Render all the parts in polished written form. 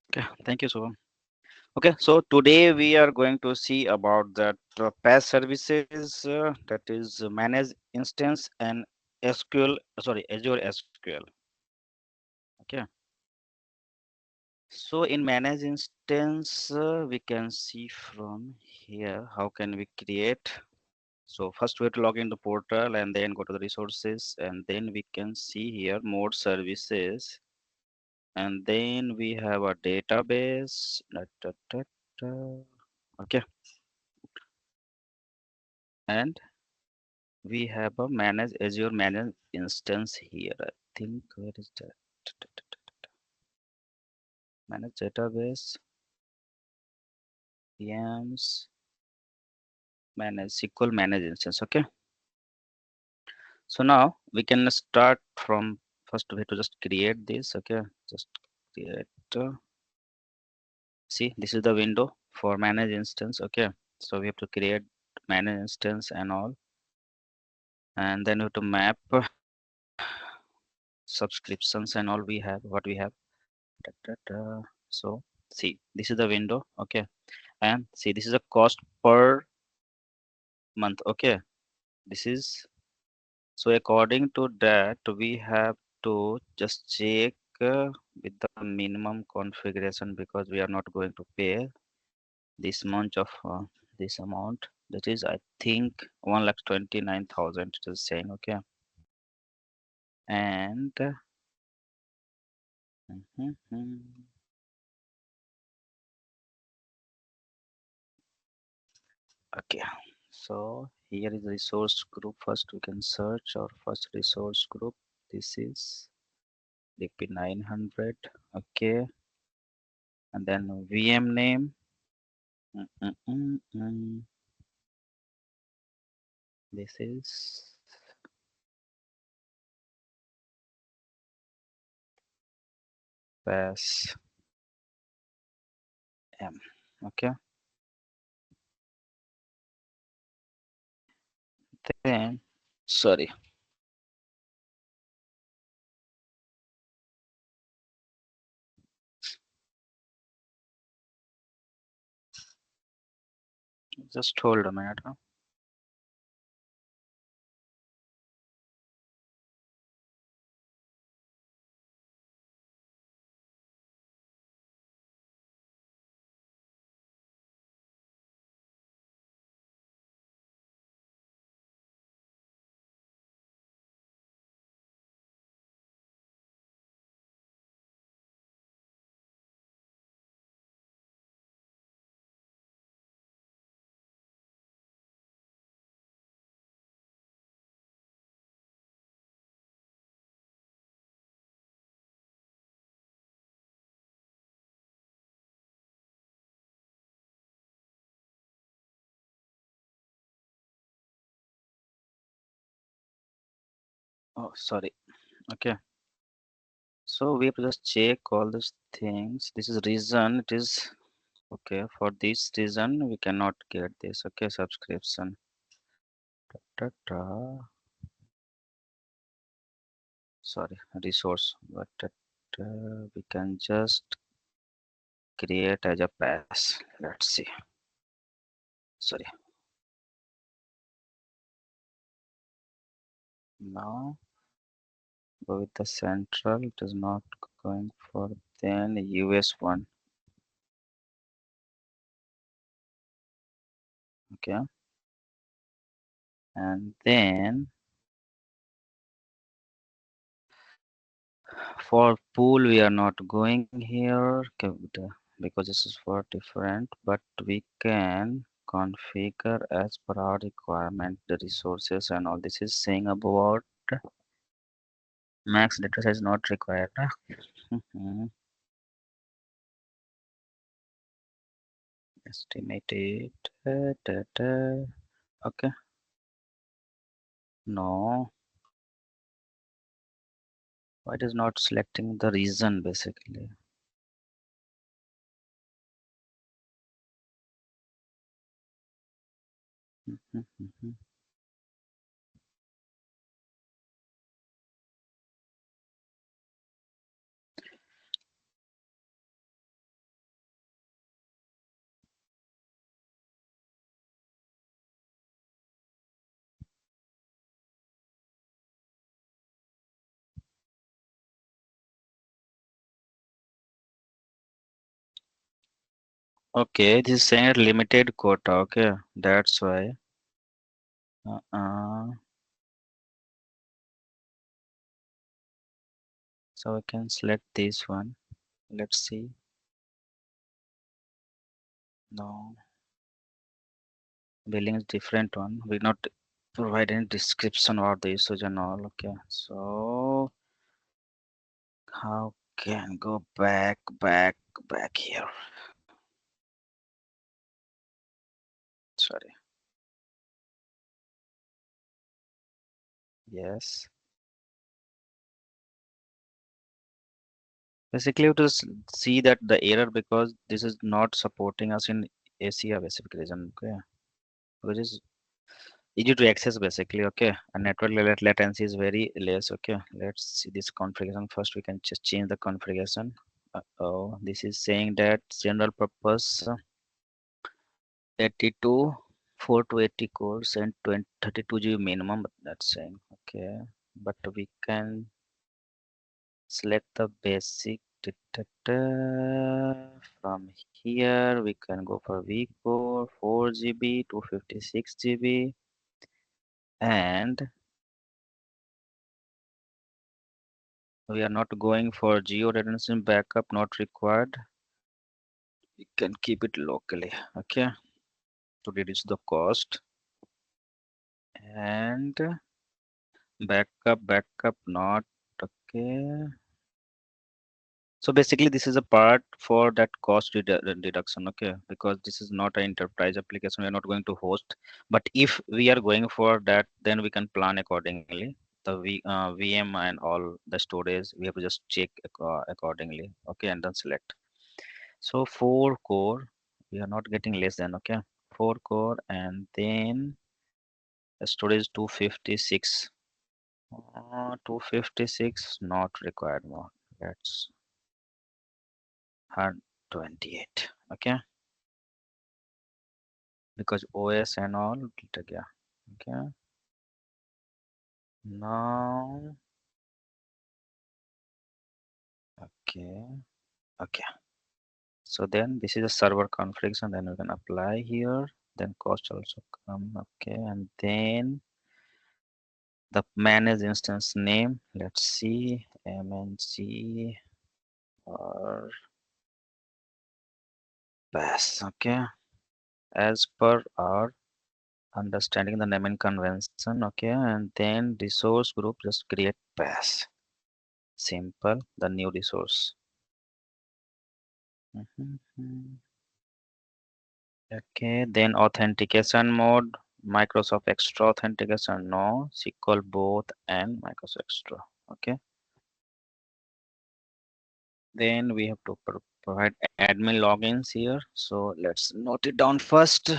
Okay, thank you, Shubham. Okay, so today we are going to see about that PaaS services that is managed instance and SQL, sorry, Azure SQL. Okay, so in managed instance, we can see from here how can we create. So first we have to log in the portal and then go to the resources and then we can see here more services and then we have a database. Da. Okay, and we have a manage Azure manage instance here. I think where is that? Manage database, VMs, manage SQL manage instance. Okay. So now we can start from first we have to just create this. Okay. Just create. See, this is the window for manage instance. Okay. So we have to create manage instance and all, and then we have to map subscriptions and all we have what we have. So see, this is the window. Okay, and see this is a cost per month. Okay, this is so according to that we have to just check with the minimum configuration because we are not going to pay this much of this amount, that is I think 1,29,000 it is saying. Okay, and mhm. Okay, so here is the resource group. First we can search our first resource group. This is DP 900. Okay, and then VM name. Mm, mm, mm, mm. This is pass M. Okay, then sorry, just hold a minute. Huh? Oh, sorry. Okay, so we have to just check all these things. This is reason it is okay. For this reason, we cannot get this. Okay, subscription. Ta-ta. Sorry, resource, but we can just create as a pass. Let's see. Sorry. Now go with the central. It is not going for then US one. Okay, and then for pool we are not going here okay, because this is for different, but we can configure as per our requirement the resources and all. This is saying about max data size not required. Mhm. Estimated. Okay. No, why it is not selecting the reason basically? Mhm. Okay, this is saying limited quota. Okay, that's why. Uh-uh. So I can select this one. Let's see. No, billing is different one. We not provide any description about the usage and all. Okay, so how can go back here? Sorry. Yes. Basically, you have to see that the error because this is not supporting us in ACA basic reason. Okay, which is easy to access basically. Okay, and network latency is very less. Okay, let's see this configuration first. We can just change the configuration. Oh, this is saying that general purpose 82 4 to 80 cores and 20, 32 GB minimum. But that's saying okay, but we can select the basic from here. We can go for vcore 4 GB 256 GB and we are not going for geo redundancy backup, not required. We can keep it locally. Okay, to reduce the cost. And backup not okay. So basically this is a part for that cost deduction. Okay, because this is not an enterprise application, we are not going to host, but if we are going for that, then we can plan accordingly. The VM and all the storage we have to just check accordingly. Okay, and then select. So 4 core, we are not getting less than. Okay, 4 core, and then the storage 256. 256 not required more. That's 128. Okay, because OS and all. Yeah. Okay. Now. Okay. Okay. So then this is a server configuration. Then we can apply here. Then cost also come. Okay, and then the manage instance name. Let's see. MNC or pass. Okay. As per our understanding the naming convention. Okay, and then resource group just create pass. Simple, the new resource. Mhm. Okay, then authentication mode, Microsoft Extra authentication, no, SQL both and Microsoft Extra. Okay, then we have to provide admin logins here. So let's note it down first.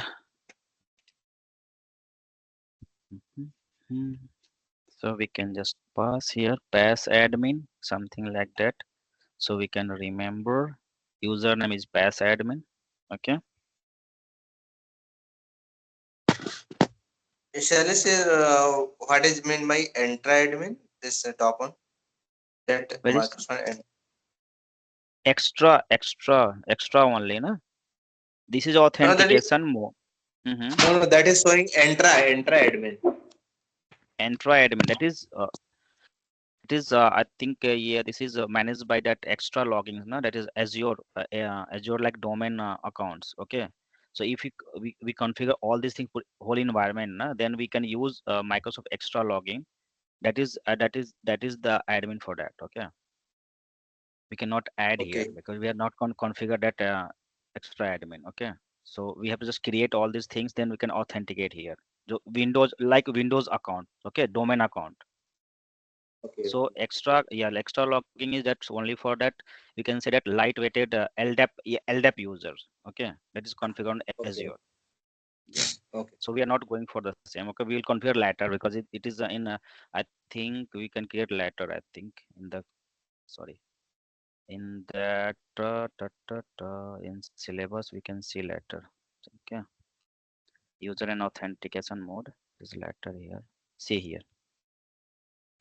Mhm. So we can just pass here, pass admin, something like that. So we can remember username is pass admin. Okay. Shall I say what is meant by Entra admin? This top one that Where is Microsoft. extra only, na? This is No, that is authentication mode. Mm-hmm. no, that is showing Entra admin. Entra admin. That is it is I think yeah, this is managed by that extra logins, na? That is Azure like domain accounts. Okay. So if we configure all these things for whole environment, na, then we can use Microsoft extra login. That is the admin for that. Okay. We cannot add here Okay, because we are not going to configure that extra admin. Okay, so we have to just create all these things, then we can authenticate here. So windows, like windows account. Okay, domain account. okay, So extra, yeah, extra logging is that's only for that. We can say that lightweighted LDAP, yeah, LDAP users. Okay, that is configured on okay, Azure. Yeah, okay, so we are not going for the same. Okay, we will configure later because it is I think we can create later. I think in the, sorry, in that in syllabus we can see later. Okay, user and authentication mode is later here. See here.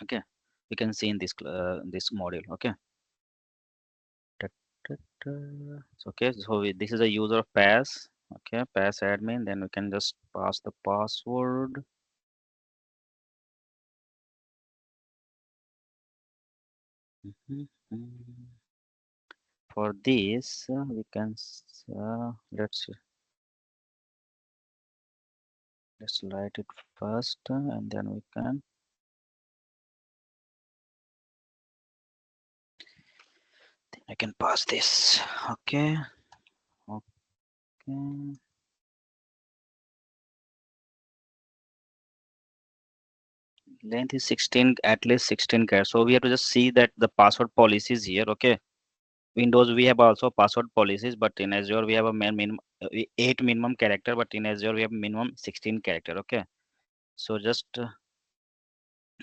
Okay, we can see in this this module. Okay, Okay, so this is a user of pass. Okay, pass admin. Then we can just pass the password. Mhm, mhm. For this, we can let's write it first, and then we can. I can pass this. Okay, okay. Length is 16, at least 16 characters. So we have to just see that the password policies here. Okay. Windows we have also password policies, but in Azure we have a minimum 8 minimum character, but in Azure we have minimum 16 character. Okay. So just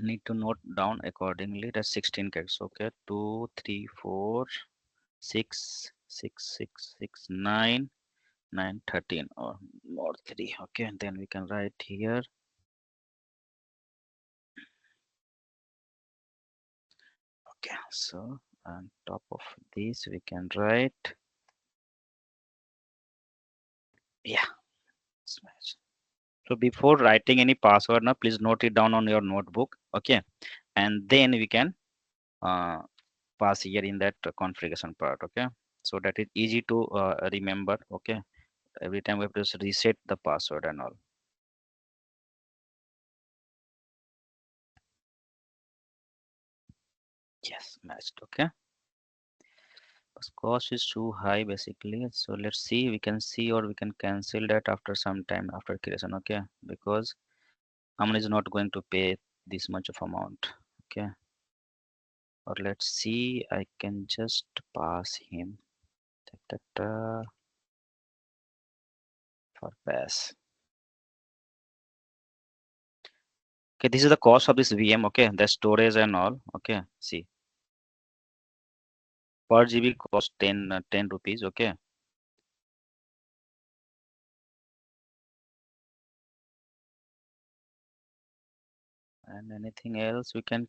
need to note down accordingly. That's 16 characters. Okay. 2, 3, 4, 6, 6, 6, 6, 9, 9, 13 or more 3. Okay. And then we can write here. Okay. So on top of this we can write. Yeah. Smash. So before writing any password, now please note it down on your notebook. Okay. And then we can uh, pass here in that configuration part. Okay. So that is easy to remember. Okay. Every time we have to just reset the password and all. Yes, matched. Okay. But cost is too high basically. So let's see. We can see or we can cancel that after some time after creation. Okay. Because Aman is not going to pay this much of amount. Okay. Or let's see. I can just pass him. Ta, ta, ta, for pass. Okay, this is the cost of this VM. Okay, the storage and all. Okay, see, per GB cost 10 rupees. Okay, and anything else we can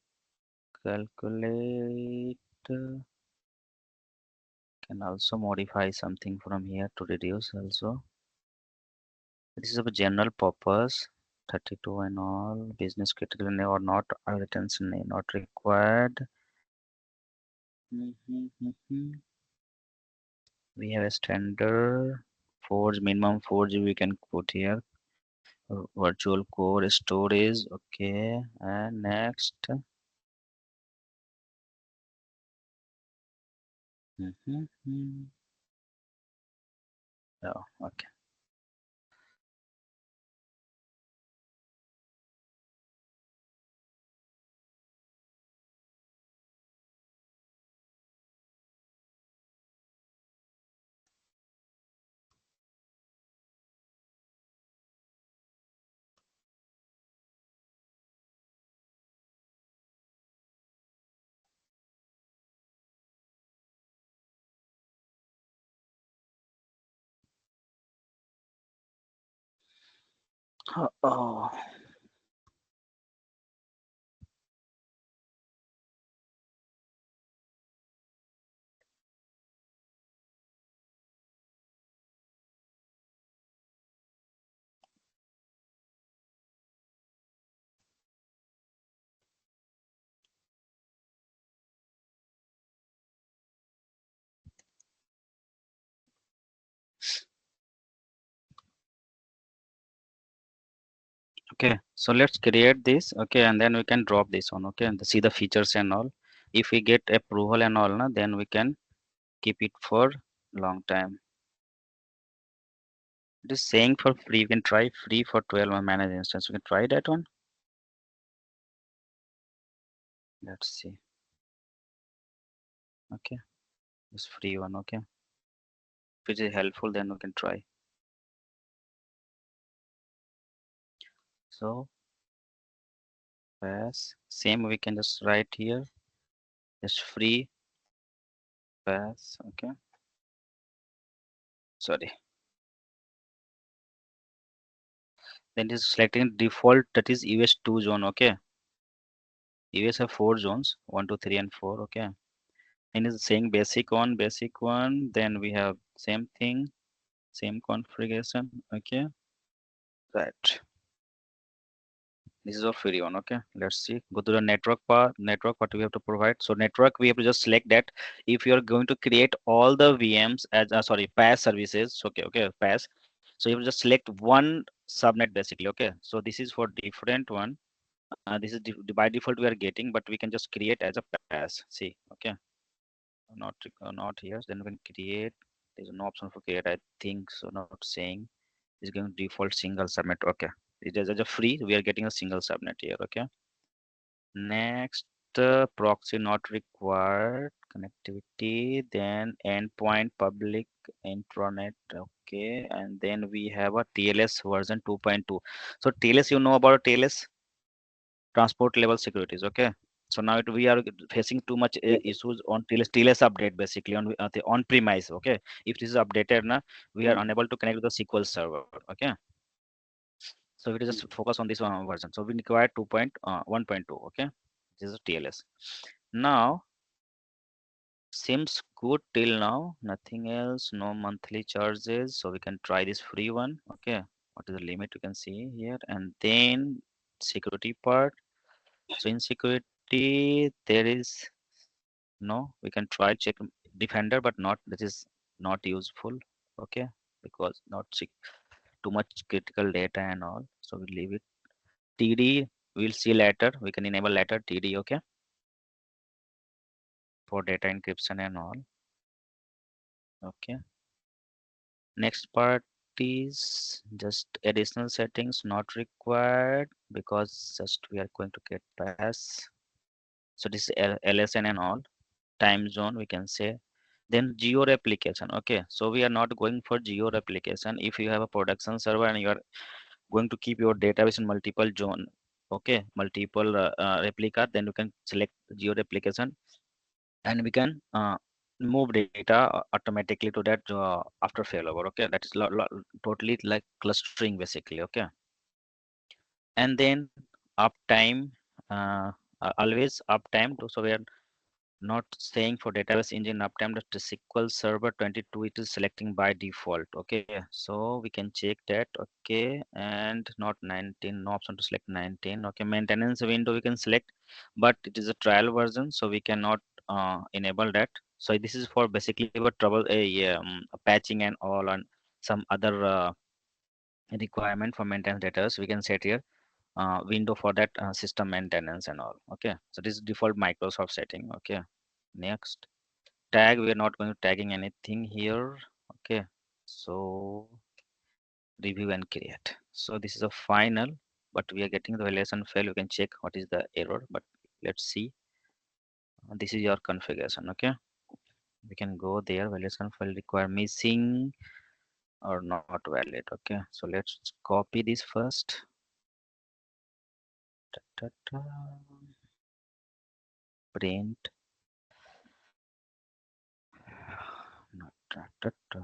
calculate. Can also modify something from here to reduce also. This is of a general purpose. 32 and all business critical or not retention not required. Mhm. We have a standard 4 minimum 4 GB we can put here. Virtual core storage. Okay, and next. Mhm. Oh, okay. Oh, okay. So let's create this. Okay, and then we can drop this one. Okay, and see the features and all. If we get approval and all, na, then we can keep it for long time. It is saying for free. We can try free for 12 month managed instance. We can try that one. Let's see. Okay, this free one. Okay, if it is helpful, then we can try. So pass. Same we can just write here. Just free pass. Okay. Sorry. Then it is selecting default that is US 2 zone. Okay. US have 4 zones 1, 2, 3, and 4. Okay. and is saying basic one, then we have same thing, same configuration. Okay, right. This is our free one. Okay, let's see. Go to the network part. Network, what we have to provide. So network, we have to just select that. If you are going to create all the VMs as sorry, PaaS services. Okay, PaaS. So you have to just select one subnet basically. Okay, so this is for different one. This is by default we are getting, but we can just create as a PaaS. See, okay, not here. Then we can create. There's no option for create. I think so. Not saying. It's going to default single subnet. Okay, it is as a free. We are getting a single subnet here. Okay. Next, proxy not required, connectivity, then endpoint public intranet, okay, and then we have a TLS version 2.2. So TLS, you know about TLS, transport level securities, okay. So now we are facing too much issues on TLS update basically on the on premise, okay. If this is updated now, we are unable to connect with the SQL server, okay. So we just focus on this one version. So we require 2.1.2, okay. This is TLS. Now, seems good till now. Nothing else, no monthly charges. So we can try this free one. Okay. What is the limit you can see here? And then security part. So in security, there is no, we can try check defender, but not that is not useful. Okay. Because not too much critical data and all. So we leave it. TD, we'll see later. We can enable later TD, okay, for data encryption and all. Okay. Next part is just additional settings not required because just we are going to get pass. So this is LSN and all. Time zone we can say. Then geo replication. Okay. So we are not going for geo replication. If you have a production server and you are going to keep your database in multiple zone, okay, multiple replica, then you can select geo replication and we can move data automatically to that after failover. Okay, that is totally like clustering basically. Okay, and then uptime, uh, always uptime to, so we are not saying for database engine uptime that the SQL Server 22 it is selecting by default. Okay, so we can check that. Okay, and not 19, no option to select 19. Okay, maintenance window we can select, but it is a trial version, so we cannot enable that. So this is for basically for trouble patching and all and some other requirement for maintenance data. So we can set here window for that system maintenance and all. Okay, so this is default Microsoft setting. Okay, next tag, we are not going to tagging anything here. Okay, so review and create. So this is a final, but we are getting the validation fail. You can check what is the error, but let's see. This is your configuration. Okay, we can go there. Validation file require missing or not valid. Okay, so let's copy this first. Ta, ta, ta. Print. Not ta, ta, ta.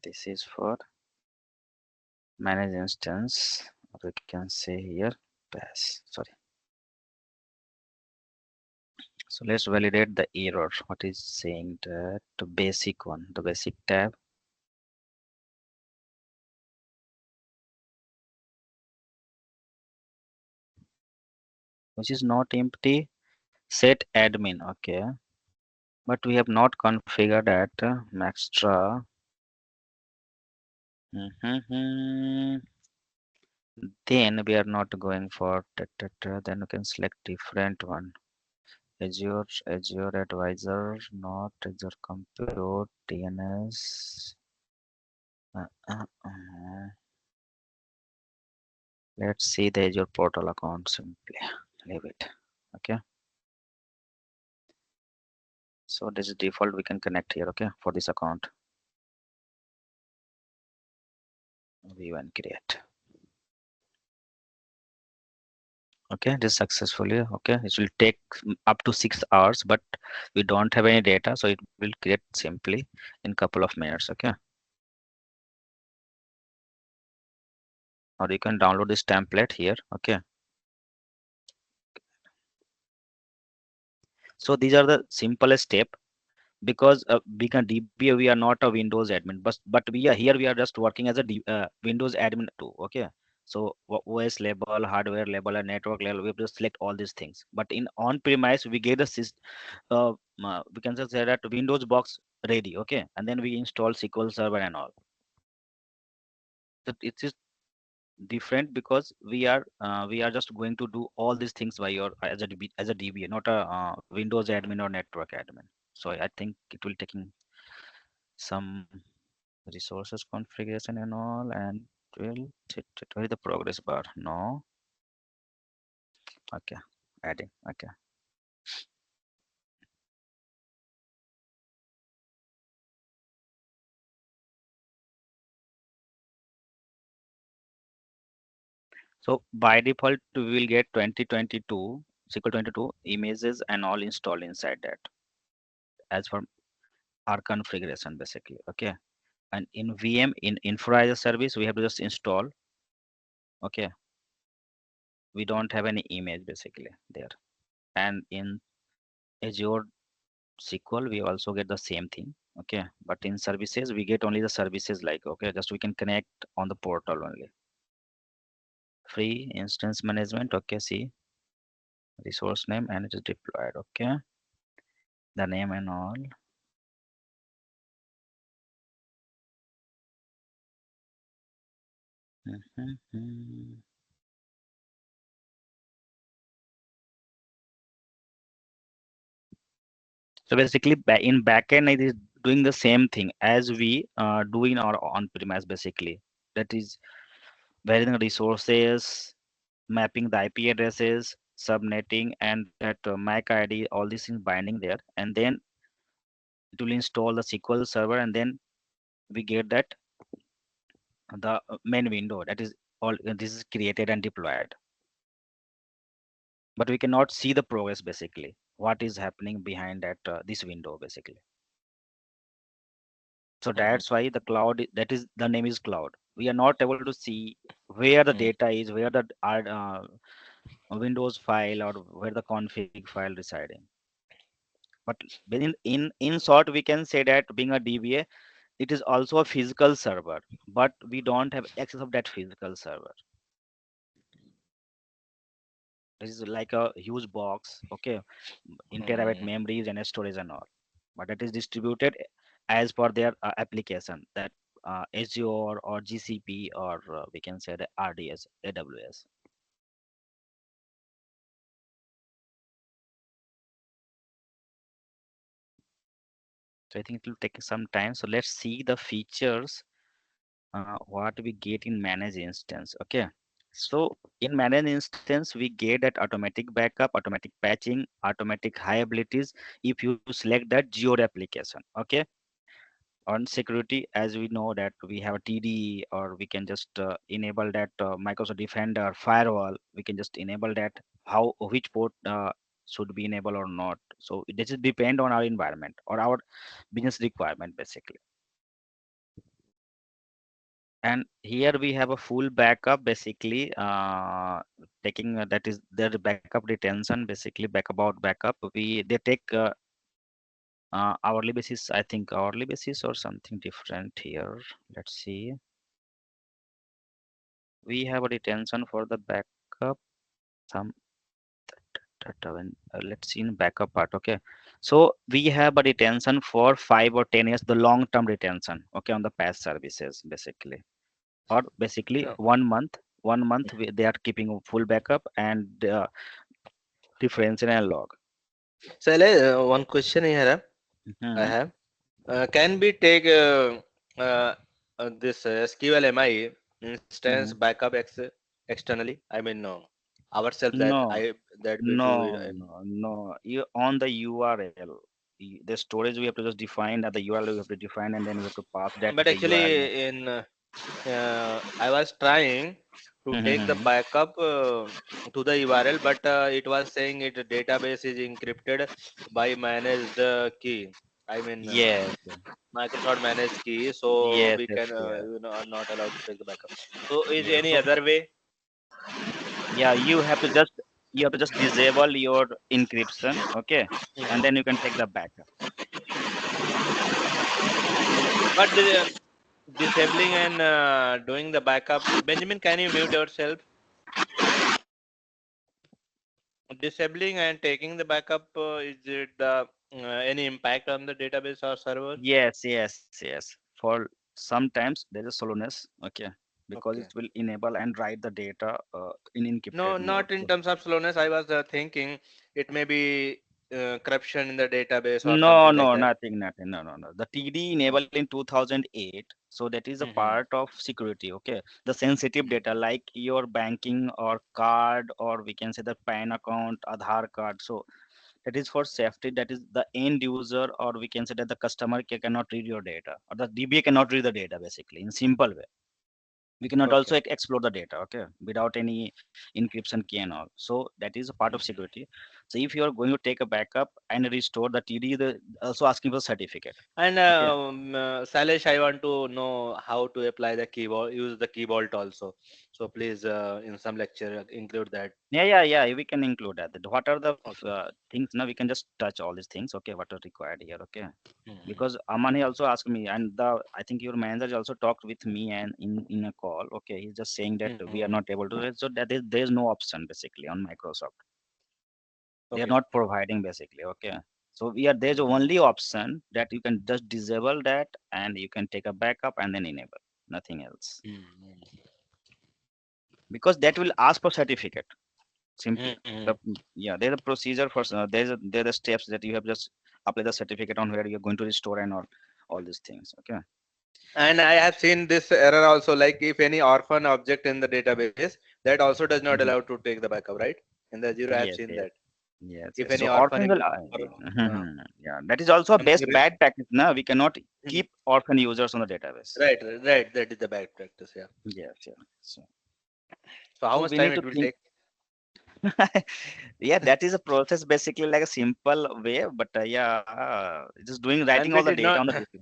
This is for manage instance, or we can say here pass. Sorry. So let's validate the error. What is saying that the basic one, the basic tab, which is not empty. Set admin. Okay, but we have not configured that Maxtra. Mhm. Then we are not going for then we can select different one. Azure Advisor, not Azure Compute, DNS. Uh, uh, uh. Let's see the Azure portal account simply. Leave it. Okay. So this is default. We can connect here. Okay, for this account. View and create. Okay, this successfully. Okay, it will take up to 6 hours, but we don't have any data, so it will create simply in couple of minutes. Okay, or you can download this template here. Okay, So these are the simplest step, because being a DBA, we are not a Windows admin, but we are here, we are just working as a Windows admin too. Okay, so OS level, hardware level, and network level, we have to select all these things. But in on-premise, we get the we can just say that Windows box ready. Okay, and then we install SQL Server and all. So it is different because we are just going to do all these things by your as a DBA, not a Windows admin or network admin. So I think it will taking some resources configuration and all, and where is the progress bar? No. Okay, adding. Okay, so by default we will get 2022 SQL 22 images and all installed inside that as for our configuration basically. Okay, and in VM, in infra as a service, we have to just install. Okay, we don't have any image basically there. And in Azure SQL, we also get the same thing. Okay, but in services, we get only the services, like, okay, just we can connect on the portal only. Free instance management. Okay, see resource name and it is deployed. Okay, the name and all. Mhm. So basically, in backend, it is doing the same thing as we do in our on-premise basically. That is varying the resources, mapping the IP addresses, subnetting, and that MAC ID, all these things binding there, and then it will install the SQL Server, and then we get that the main window that is all this is created and deployed. But we cannot see the progress basically. What is happening behind that this window basically. So Mhm. that's why the cloud that is the name is cloud. We are not able to see where the Mhm. data is, where the Windows file or where the config file residing. But in short, we can say that being a DBA, it is also a physical server, but we don't have access of that physical server. This is like a huge box, okay, in terabyte Mhm. memories and storage and all. But it is distributed as per their application, that Azure or GCP, or we can say the RDS, AWS. So I think it will take some time. So let's see the features what we get in managed instance. Okay, so in managed instance we get that automatic backup, automatic patching, automatic high abilities if you select that geo application. Okay, on security, as we know that we have a TD, or we can just enable that Microsoft Defender firewall. We can just enable that, how which port should be enabled or not. So this is depend on our environment or our business requirement basically. And here we have a full backup basically, taking that is their backup retention basically. Backup, we they take hourly basis, I think hourly basis or something different here. Let's see, we have a retention for the backup, some data when let's see in backup part. Okay, so we have a retention for 5 or 10 years, the long term retention, okay, on the past services basically. Or basically No. 1 month, 1 month they are keeping a full backup and difference in log. So, one question here I Mhm. have. Can we take uh, this SQLMI instance Mhm. backup externally? I mean, no, ourselves that No, I that we do it. no. You on the URL, the storage we have to just define at the URL we have to define, and then we have to pass that to But the URL. actually, in I was trying to take the Mhm. backup to the URL, but it was saying it database is encrypted by managed key. I mean, Yes, Microsoft managed key, so yes, we yes, can yes. are not allowed to take the backup. So, is Yeah. any So other way? yeah, you have to just you have to just disable your encryption, okay, and then Mhm. you can take the backup. But disabling and doing the backup. Benjamin, can you mute yourself? Disabling and taking the backup, is it any impact on the database or server? Yes. For sometimes there is slowness, okay, because it Okay. will enable and write the data in encrypted No, mode. not in So, terms of slowness. I was thinking it may be corruption in the database or no, something like no, that. nothing. No. The TD No. enabled in 2008, so that is a Hmm. part of security. Okay, the sensitive data like your banking or card, or we can say the PAN account, Aadhaar card. So that is for safety. That is the end user, or we can say that the customer cannot read your data, or the DBA cannot read the data. Basically, in simple way, we cannot also Okay. explore the data, okay, without any encryption key and all. So that is a part of Mhm. security. So if you are going to take a backup and restore the TD, the also asking for certificate. And Okay. Salesh, I want to know how to apply the keyboard, use the keyboard also. So please, in some lecture, include that. Yeah, we can include that. What are the Okay. things now? We can just touch all these things, okay, what are required here, okay. Mhm. Because Amani also asked me, and the I think your manager also talked with me and in a call, okay, he's just saying that we are Mhm. not able to, so that is there is no option basically on Microsoft. They are Okay. not providing basically, okay. So we are there's Mhm. only option that you can just disable that and you can take a backup and then enable, nothing else, Mhm. because that will ask for certificate simply. Mhm. The yeah, there's a procedure for there are steps that you have just apply the certificate on where you're going to restore and all these things, okay. And I have seen this error also, like if any orphan object in the database, that also does not Mhm. allow to take the backup, right? In the Azure, I have Yes, seen yes, that. If yes. any So orphan orphan will user or yeah, that is also a something, best bad practice. Now we cannot Mhm. keep orphan users on the database. Right. That is the bad practice. Yeah. Yes. So, So how so much we time need it to will think. take? Yeah, that is a process basically like a simple way, but yeah, just doing writing And all we the did data not, on the DP.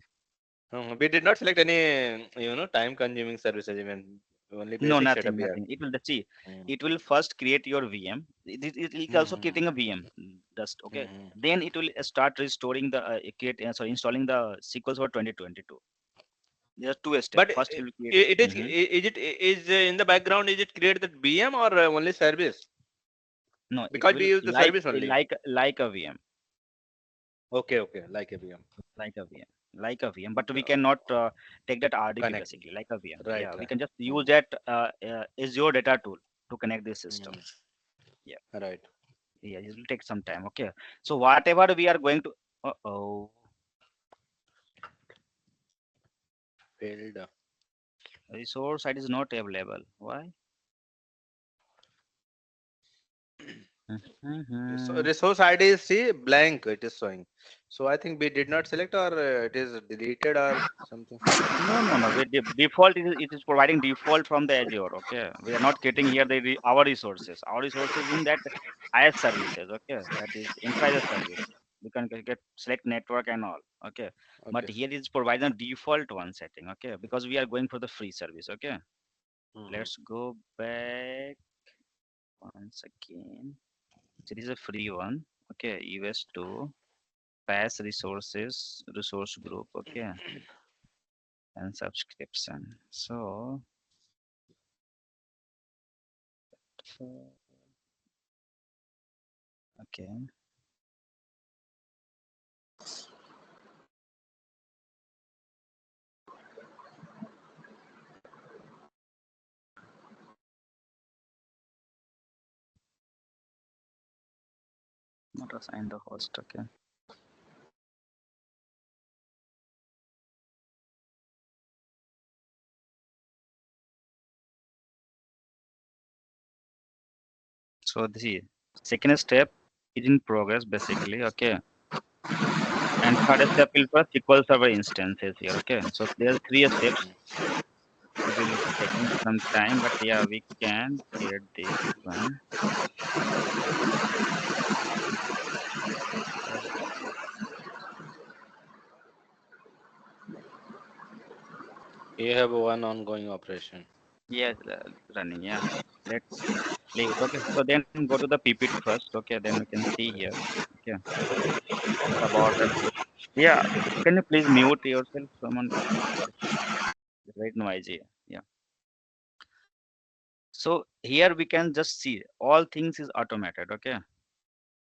we did not select any, time consuming services even. Only No, basic setup we have. nothing. It will just see. Mm. It will first create your VM. It is also Mhm. creating a VM. Just okay. Mhm. Then it will start restoring the sorry, installing the sequels for 2022. There are two steps. But First, it will create. it is, Mhm. is in the background, is it create the BM or only service? No, it Because we will use the service only. like a VM, Okay, like a BM. like a VM, like a VM. But we Uh, cannot take that RDP Connect. basically like a VM. Right, Yeah, we right. can just use Mhm. that Azure data tool to connect this system. Mhm. Yeah, Right. yeah, it will take some time. Okay, so whatever we are going to. Oh, Failed. resource side is not available. Why? So Mhm. resource ID is see blank. It is showing. So I think we did not select, or it is deleted or something. No. Default it is providing default from the Azure. Okay, we are not getting here our resources. Our resources in that IaaS services. Okay, that is enterprise service. We can get select network and all. Okay, but Okay. here is providing default one setting. Okay, because we are going for the free service. Okay, Mhm. let's go back once again. So this is a free one. Okay, US2 pass resources resource group. Okay, and subscription. So. Okay, not assign the host. Okay, so the second step is in progress basically. Okay, and third step will for SQL Server instances here. Okay, so there are three steps. It will taking some time, but yeah, we can create this one. You have one ongoing operation. Yes, running. Yeah, let's see. leave it. Okay. So then go to the PPT first. Okay. Then we can see here. Okay. It's about that. Yeah. Can you please mute yourself? Someone. It's very noisy. Yeah. So here we can just see all things is automated. Okay.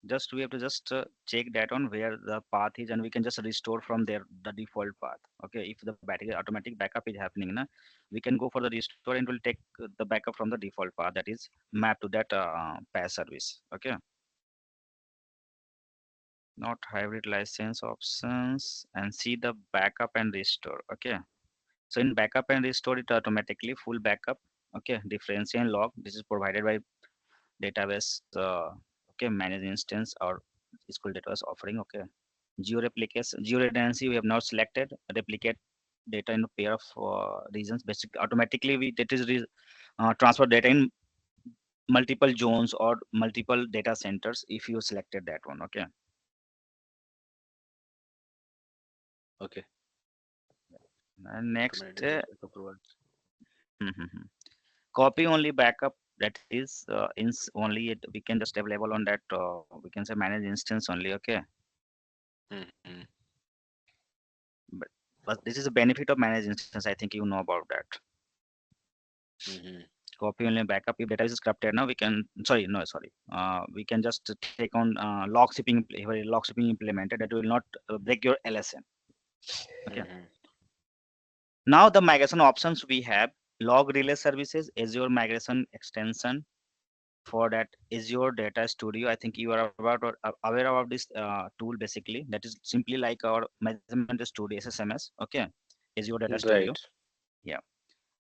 Just we have to just check that on where the path is, and we can just restore from there the default path. Okay. If the battery automatic backup is happening, na, we can go for the restore and will take the backup from the default path that is mapped to that PaaS service. Okay. Not hybrid license options, and see the backup and restore. Okay. So in backup and restore, it automatically full backup. Okay. Differential and log. This is provided by database. Okay. Manage instance or SQL database offering. Okay. Geo replication, geo redundancy. We have now selected replicate data in a pair of regions. Basically, automatically we that is transfer data in multiple zones or multiple data centers if you selected that one. Okay. Okay. And next. Automated backup provides. Mhm. Copy only backup, that is only it, we can just available on that we can say manage instance only. Okay. Mm-hmm. but but this is a benefit of managed instance. I think you know about that. Mm-hmm. Copy only backup, if database is corrupted now, we can, sorry, no, sorry, we can just take on log shipping, log shipping implemented that will not break your LSN. Okay. Mm-hmm. Now the migration options we have: log relay services, Azure migration extension. For that Azure Data Studio, I think you are about or aware of this tool. Basically, that is simply like our measurement studio SSMS. Okay, Azure Data Studio. Right. Yeah,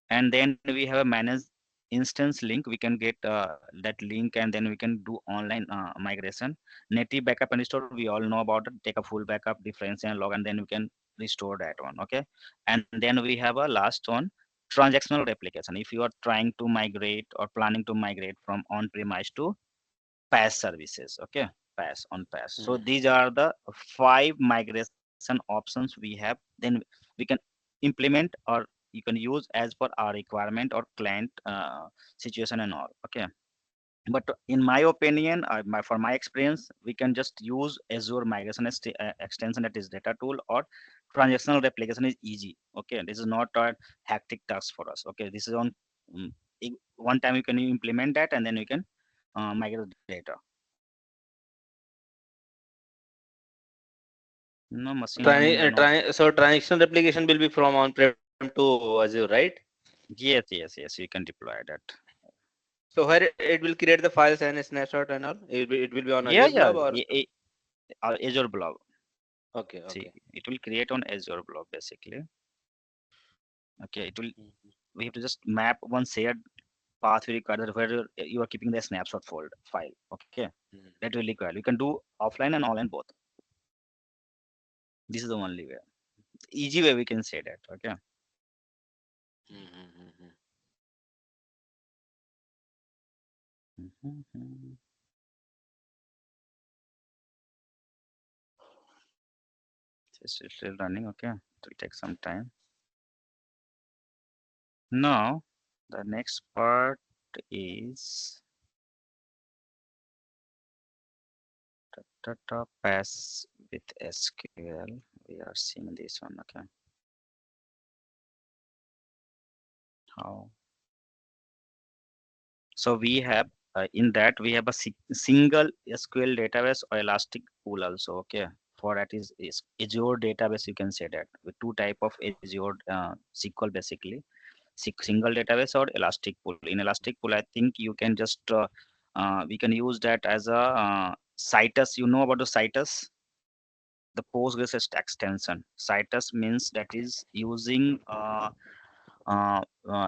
and then we have a managed instance link. We can get that link, and then we can do online migration. Native backup and restore. We all know about it. Take a full backup, difference and log, and then we can restore that one. Okay, and then we have a last one: transactional replication. If you are trying to migrate or planning to migrate from on-premise to PaaS services. Okay, PaaS on PaaS. So Mm-hmm. these are the 5 migration options we have. Then we can implement or you can use as per our requirement or client situation and all. Okay. But in my opinion, for my experience, we can just use Azure migration extension, that is data tool, or transactional replication is easy. Okay, this is not a hectic task for us. Okay, this is on um, one time you can implement that, and then you can migrate the data. No So, machine learning will not. so transaction replication will be from on-prem to Azure, right? Yes, yes, yes. You can deploy that. So where it will create the files and a snapshot and all? It will be on Yeah, Azure yeah. Blob or? Azure Blob. Okay, See, okay. it will create on Azure Blob basically. Okay, it will. Mm-hmm. We have to just map one shared path we require that where you are keeping the snapshot file. Okay, that will require. You can do offline and online both. This is the only way, easy way we can say that. Okay. Mm-hmm. Mhm. It's still running. Okay, it will take some time. Now, the next part is data pass with SQL. We are seeing this one. Okay, how? So we have in that we have a single SQL database or elastic pool also. Okay, for that is Azure database. You can say that with two type of Azure SQL basically, single database or elastic pool. In elastic pool, I think you can just we can use that as a Citus. You know about the Citus, the Postgres extension. Citus means that is using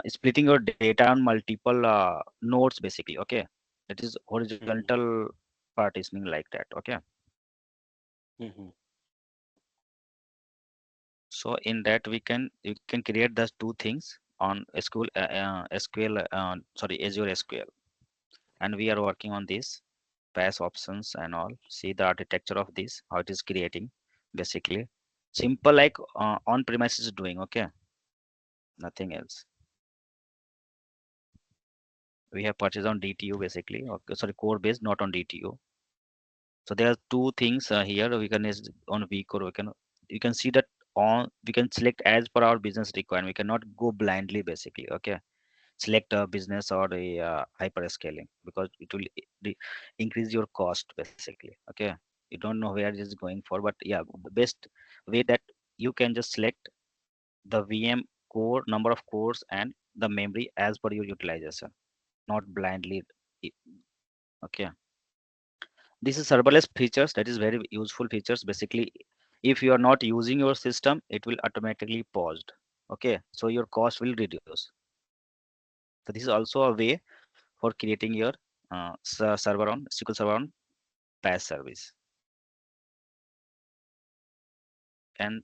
splitting your data on multiple nodes basically. Okay, that is Mm-hmm. horizontal partitioning like that. Okay, Mm-hmm. so in that we can you can create those two things on SQL sorry, Azure SQL, and we are working on this PaaS options and all. See the architecture of this, how it is creating basically. Simple like on premises doing. Okay, nothing else. We have purchased on DTU basically, or sorry, core based, not on DTU. So there are two things here. We can is on week, or you can see that on we can select as per our business requirement. We cannot go blindly basically. Okay, select a business or a hyper scaling, because it will increase your cost basically. Okay, you don't know where it is going for, but yeah, the best way that you can just select the VM core, number of cores, and the memory as per your utilization, not blindly. i- Okay, this is serverless features, that is very useful features. Basically, if you are not using your system, it will automatically paused. Okay, so your cost will reduce. So this is also a way for creating your server on SQL Server on PaaS service. And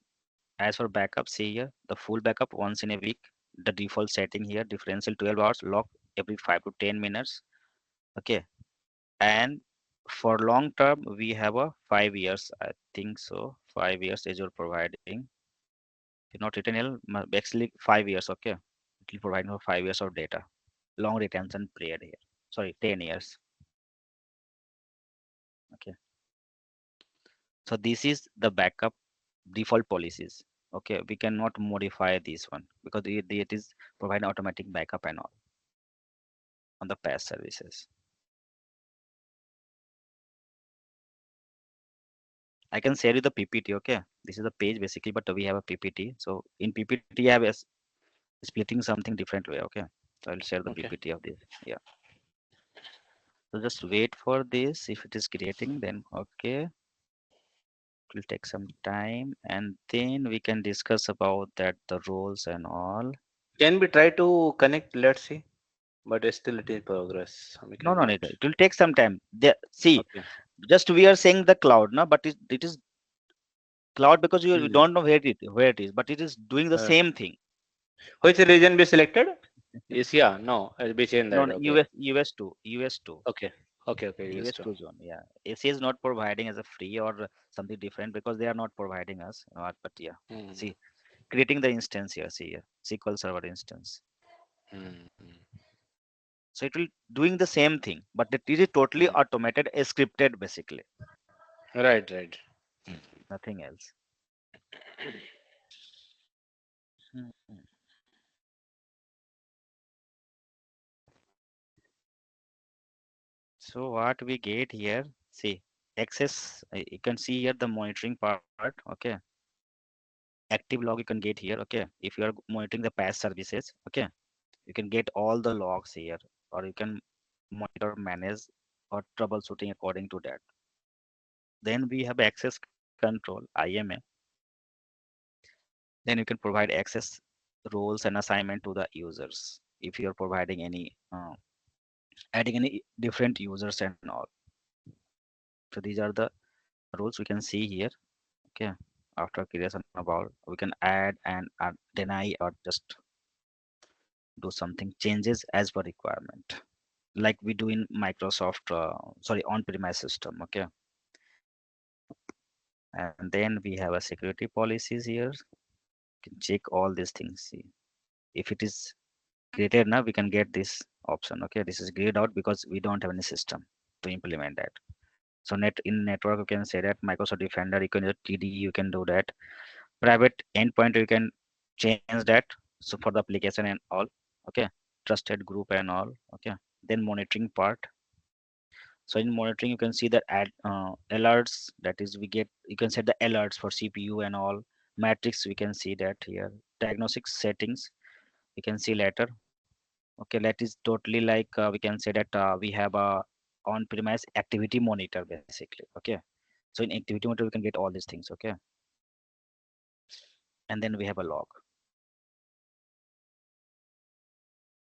as for backup, see here the full backup once in a week. The default setting here, differential 12 hours, log every 5 to 10 minutes. Okay, and for long term we have a 5 years, I think so. 5 years Azure providing. It's not written here, actually 5 years. Okay, it will provide for 5 years of data, long retention period here. Sorry, 10 years. Okay, so this is the backup default policies. Okay, we cannot modify this one because it is provide automatic backup and all on the PaaS services. I can share you the PPT. Okay, this is the page basically, but we have a PPT. So in PPT I have splitting something different way. Okay, so I'll share the Okay. PPT of this. Yeah, so just wait for this. If it is creating, then okay, it will take some time, and then we can discuss about that the roles and all. Can we try to connect? Let's see. But still it is progress. We No, no, cannot. it will take some time. There, see, Okay. just we are saying the cloud, no, but it is cloud because you Hmm. don't know where it is, but it is doing the Uh, same thing. which region be selected? Asia. No, it'll be changed No, that. no, Okay. US2. Okay. Okay. Okay. Used to. US2 zone, yeah. AC is not providing as a free or something different because they are not providing us. But yeah, Hmm. see, creating the instance here, see here, SQL Server instance. Hmm. So it will doing the same thing, but it is totally Hmm. automated, scripted basically, Right. Right. nothing else. Hmm. So what we get here, see, access, you can see here the monitoring part, okay. Active log you can get here, okay. If you are monitoring the PaaS services, okay, you can get all the logs here, or you can monitor, manage, or troubleshooting according to that. Then we have access control, IMA. Then you can provide access roles and assignment to the users if you are providing any adding any different users and all. So these are the rules we can see here. Okay, after creation about we can add and deny or just do something changes as per requirement, like we do in Microsoft, sorry, on-premise system. Okay, and then we have a security policies here. You can check all these things. See if it is created now, we can get this option. Okay, this is grayed out because we don't have any system to implement that. So net in network, you can say that Microsoft Defender, you can do TD, you can do that. Private endpoint, you can change that. So for the application and all. Okay, trusted group and all. Okay, then monitoring part. So in monitoring, you can see that add alerts. That is, we get, you can set the alerts for CPU and all. Matrix, we can see that here. Diagnostic settings, we can see later. Okay, that is totally like we can say that we have a on-premise activity monitor basically. Okay, so in activity monitor, we can get all these things. Okay, and then we have a log.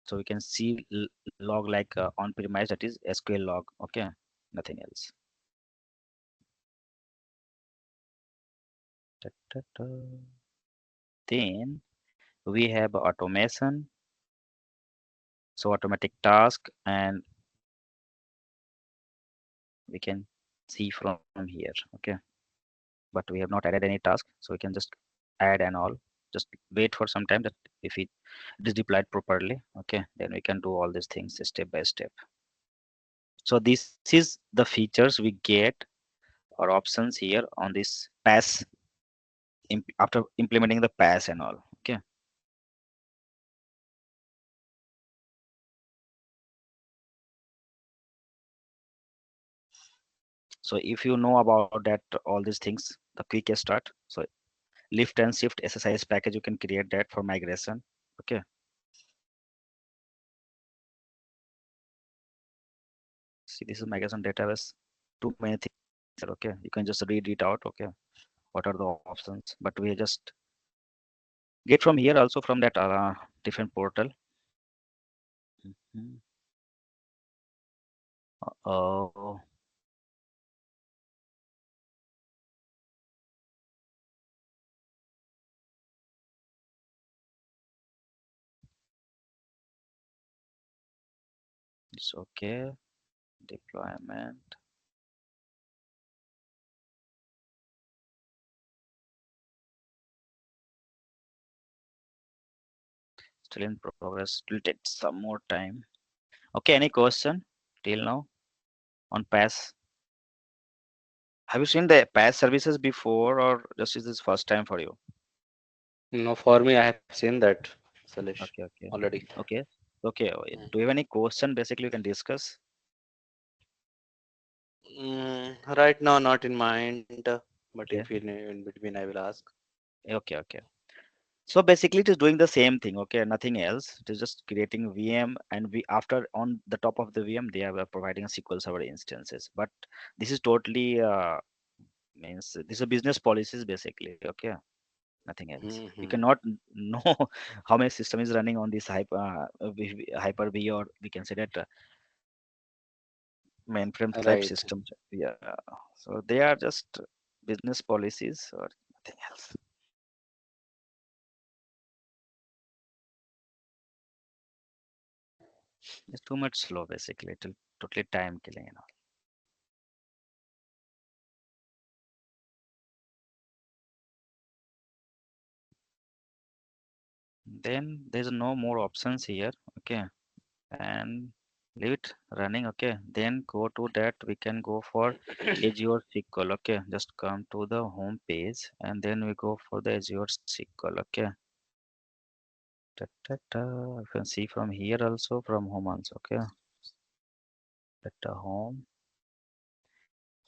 So we can see log like on premise, that is SQL log. Okay, nothing else. Ta, ta, ta. Then we have automation, so automatic task, and we can see from here. Okay, but we have not added any task, so we can just add and all. just wait for some time that if it is deployed properly, okay, then we can do all these things step by step. So this is the features we get or options here on this pass after implementing the pass and all. Okay. So if you know about that, all these things, the quick start. So lift and shift SSIS package, you can create that for migration. Okay. See, this is migration database. Too many things here. Okay. You can just read it out. Okay. What are the options? But we just get from here also from that different portal. Mhm. Oh, it's okay. Deployment still in progress. It will take some more time. Okay. Any question till now on pass? Have you seen the pass services before, or just is this first time for you? No, for me, I have seen that, Salish, Okay, okay, already. okay, okay. Do you have any question? Basically, we can discuss. Right now, not in mind, but if Okay, in between, I will ask. okay, okay. So basically, it is doing the same thing. Okay, nothing else. It is just creating VM, and we after on the top of the VM, they are providing a SQL Server instances. But this is totally means these are business policies basically. Okay, nothing else. You Hmm. cannot know how many system is running on this Hyper V, or we can say that mainframe type Right. systems. Yeah. So they are just business policies or nothing else. It's too much slow basically. It will totally time killing, you know. Then there's no more options here. Okay. And leave it running. Okay. Then go to that. We can go for Azure SQL. Okay. Just come to the home page and then we go for the Azure SQL. Okay. Ta, ta, ta. You can see from here also from home also. Okay. Data home.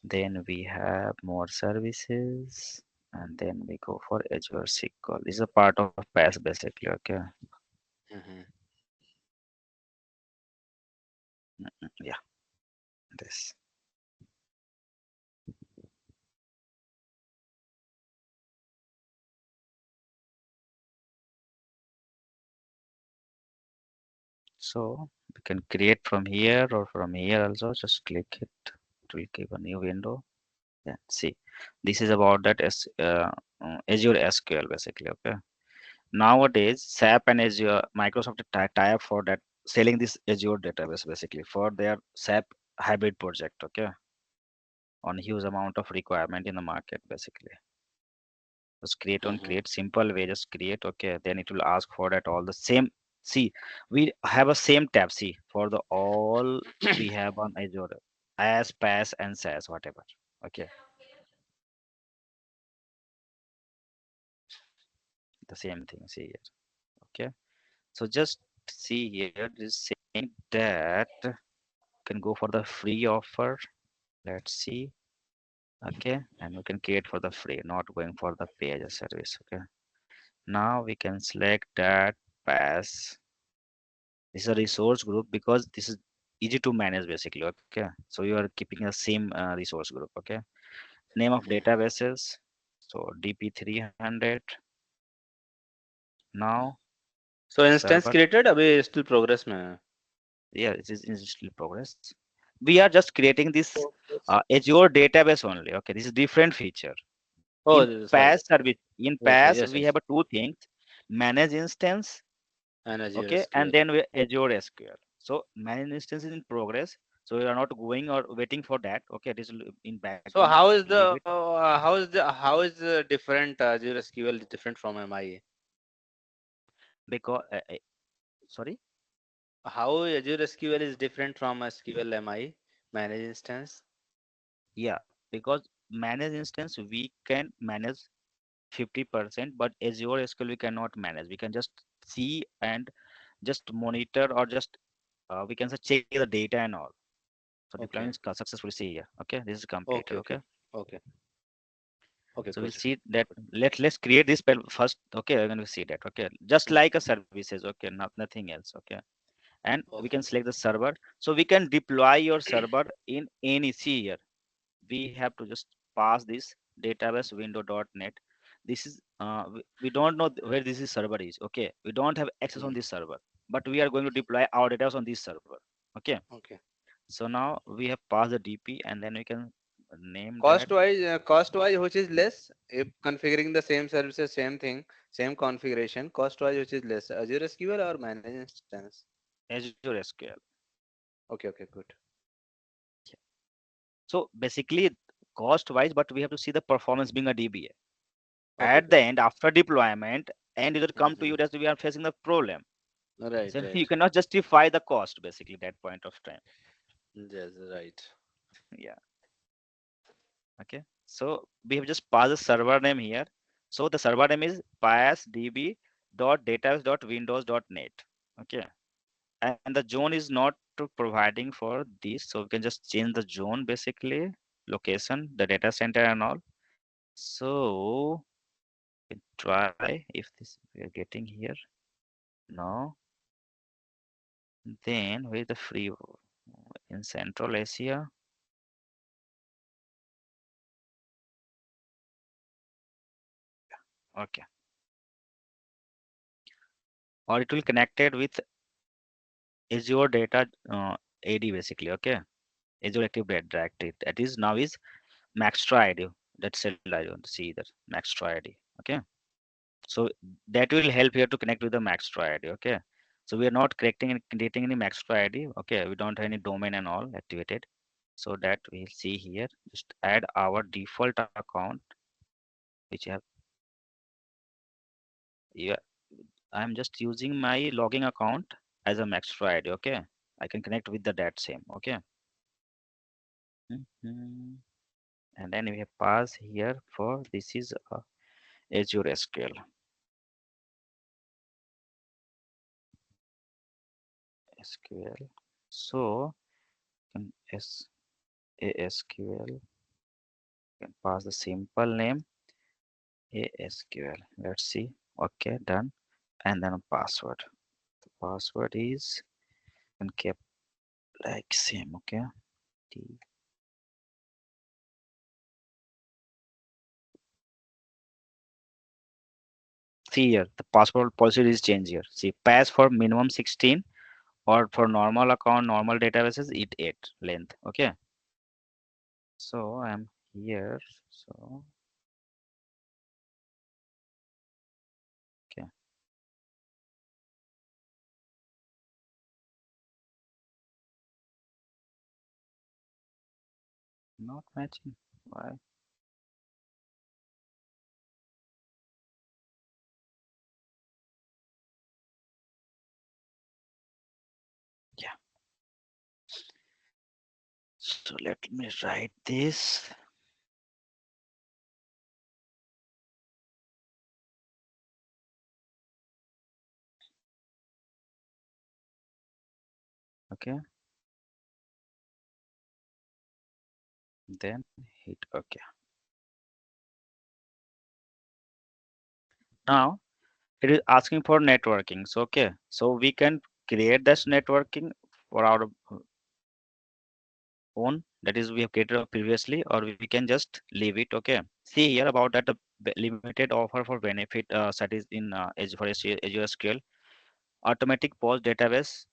Then we have more services, and then we go for Azure SQL. This is a part of PaaS basically. Okay. Hmm. Yeah. This. So we can create from here or from here also. Just click it. It will give a new window. Yeah. See, this is about that Azure SQL basically. Okay. Nowadays, SAP and Azure, Microsoft tie up for that selling this Azure database basically for their SAP hybrid project. Okay, on huge amount of requirement in the market basically. Just create on Hmm. create simple way, just create. Okay, then it will ask for that all the same. See, we have a same tab. See, for the all we have on Azure as pass and SAS whatever. Okay, the same thing. See here. Okay, so just see here is saying that you can go for the free offer. Let's see. Okay, and we can create for the free, not going for the pay as a service. Okay, now we can select that pass. This is a resource group because this is easy to manage basically. Okay, so you are keeping the same resource group. Okay, name of databases. So DP300. Now So instance server. created, अभी still progress में है. Yeah, it is in still progress. We are just creating this Azure database only. Okay, this is different feature. Oh, In sorry. PaaS service, in Okay, PaaS yes, we yes. have two things: manage instance, And Azure okay, and SQL. then we Azure SQL. So manage instance is in progress. So we are not going or waiting for that. Okay, it is in So background. how is Leave the it. how is the different Azure SQL is different from MIA? because sorry. How Azure SQL is different from SQL MI managed instance? Yeah, because manage instance we can manage 50%, but Azure SQL we cannot manage. We can just see and just monitor, or just we can say check the data and all. So deployment is Okay. successfully see here. Okay, this is completed. Okay. Okay, Okay. Okay. Okay. so we'll Good. see that. Let's create this first. Okay, we're going to see that. Okay, just like a services. Okay, not nothing else. Okay, and we can Okay. select the server, so we can deploy your server in any. See here, we have to just pass this database window.net. This is we don't know where this is server is. Okay, we don't have access on Mm, this server, but we are going to deploy our data on this server. Okay, okay. so now we have passed the DP, and then we can name that Cost wise, which is less if configuring the same services, same thing, same configuration. Cost wise, which is less, Azure SQL or managed instance? Azure SQL. Okay. Okay. Good. So basically, cost wise, but we have to see the performance being a DBA. Okay. At Okay. the end, after deployment, end user come to Mm-hmm. you that we are facing the problem. Right. So you Right. cannot justify the cost basically that point of time. Yes. Right. Yeah. Okay. So we have just passed the server name here. So the server name is pasdb.database.windows.net. Okay. And the zone is not providing for this. So we can just change the zone basically, location, the data center and all. So we try if this we are getting here. No. Then where is the free in Central Asia? Okay. Or it will connected with Azure data AD basically. Okay. Azure Active Directory. That is now is Maxtra ID. That's it. I want to see that Maxtra ID. Okay. So that will help here to connect with the Maxtra ID. Okay. So we are not correcting and creating any Maxtra ID. Okay. We don't have any domain and all activated. So that we'll see here. Just add our default account, which have, yeah, I'm just using my logging account as a Maxtra ID. Okay. I can connect with the that same. Okay. Mhm. And then we have pass here for this is Azure SQL. SQL. So can ASQL can pass the simple name ASQL. Let's see. Okay, done. And then a password. The password is can keep like same. Okay. T- See here, the password policy is changed here. See, pass for minimum 16, or for normal account, normal databases, it 8 length. Okay. So I'm here. So okay, not matching. Why? Yeah. So let me write this. Okay. Then hit OK. Now it is asking for networking. So okay. So we can create this networking for our own. That is we have created previously, or we can just leave it. Okay. See here about that limited offer for benefit that is in Azure for Azure SQL. Automatic pause database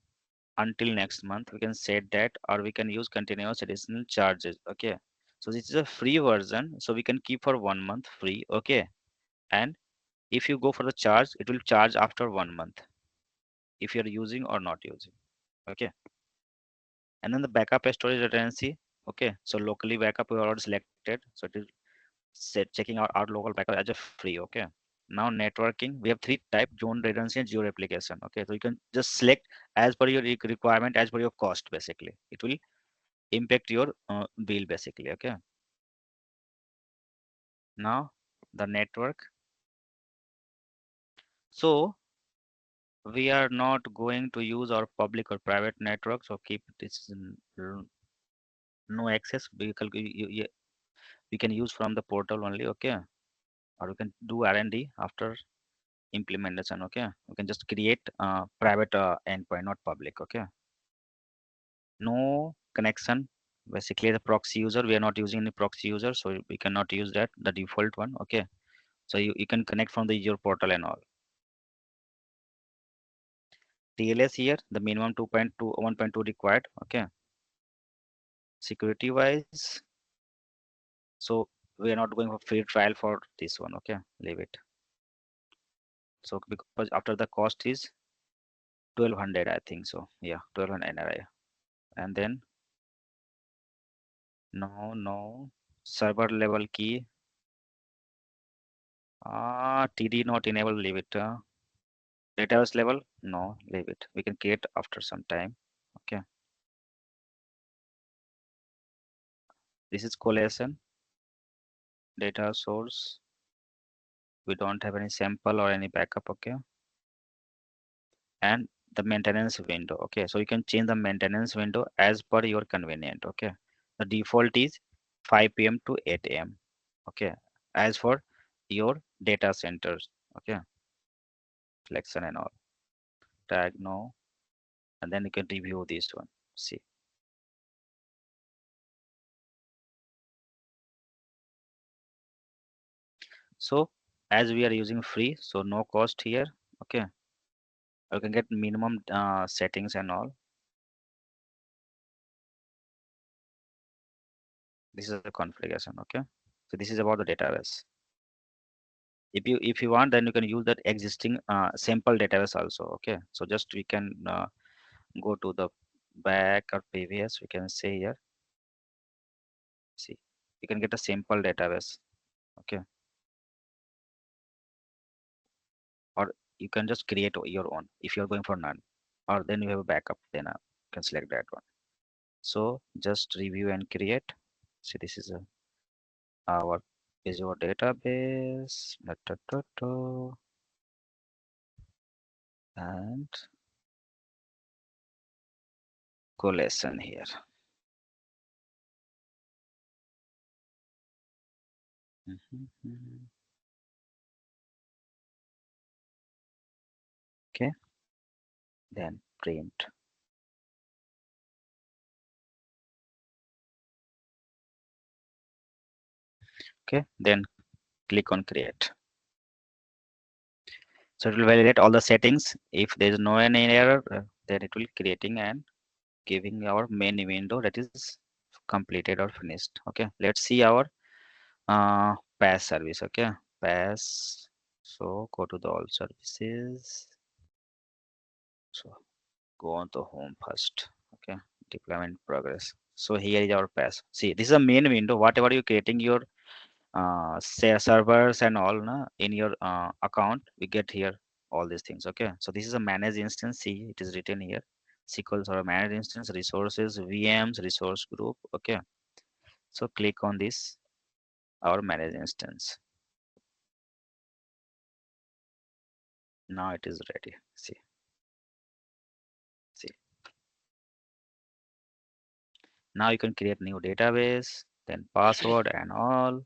until next month. We can set that, or we can use continuous additional charges. Okay. So this is a free version. So we can keep for 1 month free. Okay. And if you go for the charge, it will charge after 1 month if you're using or not using. Okay. And then the backup storage redundancy. Okay. So locally backup we already selected. So it is set checking our local backup as a free. Okay. Now networking, we have three type: zone redundancy and geo replication. Okay, so you can just select as per your requirement, as per your cost. Basically, it will impact your bill basically. Okay, now the network. So we are not going to use our public or private network. So keep this no access. We can use from the portal only. Okay, or we can do R&D after implementation. Okay, we can just create private endpoint, not public. Okay, no connection. Basically, the proxy user, we are not using any proxy user, so we cannot use that, the default one. Okay, so you can connect from the Azure portal and all. TLS here, the minimum 2.2 1.2 required. Okay, security wise, so we are not going for free trial for this one. Okay, leave it. So because after the cost is 1200, I think so. Yeah, 1200 NRI. And then no server level key. TD not enabled, leave it. Database level, no, leave it. We can create after some time. Okay, this is collation data source. We don't have any sample or any backup. Okay, and the maintenance window. Okay, so you can change the maintenance window as per your convenient. Okay, the default is 5 p.m. to 8 a.m. Okay, as for your data centers. Okay, flexion and all. Tag no, and then you can review this one. See, so as we are using free, so no cost here. Okay, you can get minimum settings and all. This is the configuration. Okay, so this is about the database. If you want, then you can use that existing sample database also. Okay, so just we can go to the back or previous, we can say here. See, you can get a sample database. Okay, or you can just create your own if you're going for none, or then you have a backup, then you can select that one. So just review and create. See, this is our Azure database. And collation here. Mhm. Okay, then print. Okay, then click on create. So it will validate all the settings. If there is no any error, then it will creating and giving our main window that is completed or finished. Okay, let's see our pass service. Okay, pass. So go to the all services. So go on to home first. Okay, deployment progress. So here is our pass. See, this is a main window. Whatever you're creating your say servers and all in your account, we get here all these things. Okay, so this is a managed instance. See, it is written here: SQL Server managed instance, resources, VMs, resource group. Okay, so click on this, our managed instance. Now it is ready. See, now you can create new database, then password and all.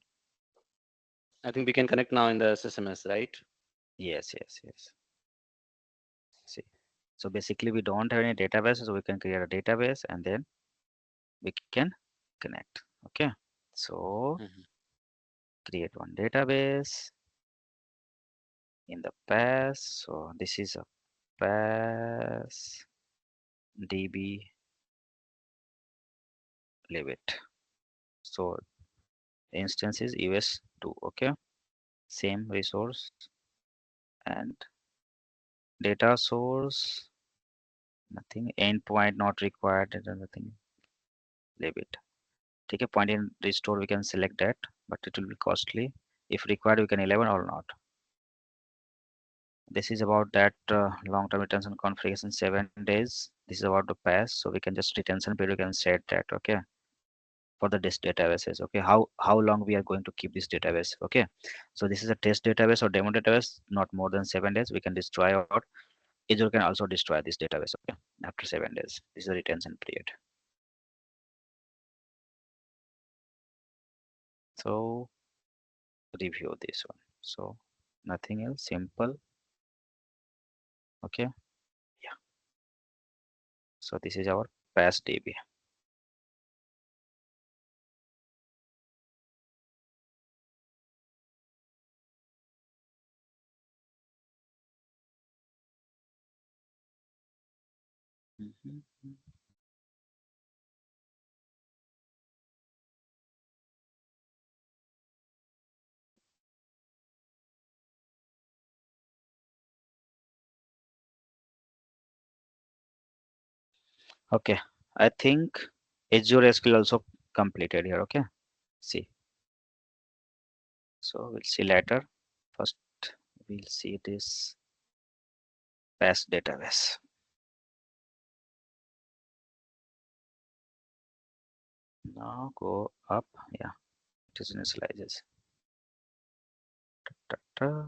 I think we can connect now in the SSMS, right? Yes. See, so basically we don't have any database, so we can create a database and then we can connect. Okay, so Mhm. create one database in the pass. So this is a pass db, leave it. So instance is us2. Okay, same resource and data source, nothing, endpoint not required and nothing, leave it. Take a point in restore, we can select that, but it will be costly. If required, we can 11 or not. This is about that long-term retention configuration 7 days. This is about the past, so we can just retention period, you can set that, okay, for the test databases. Okay, how long we are going to keep this database. Okay, so this is a test database or demo database, not more than 7 days. We can destroy, or Azure can also destroy this database. Okay, after 7 days, this is a retention period. So review this one. So nothing else, simple. Okay, yeah. So this is our past DB. Mhm. Okay, I think Azure SQL also completed here. Okay, see. So we'll see later. First, we'll see this past database. Now go up. Yeah, it is initializes. Ta-ta.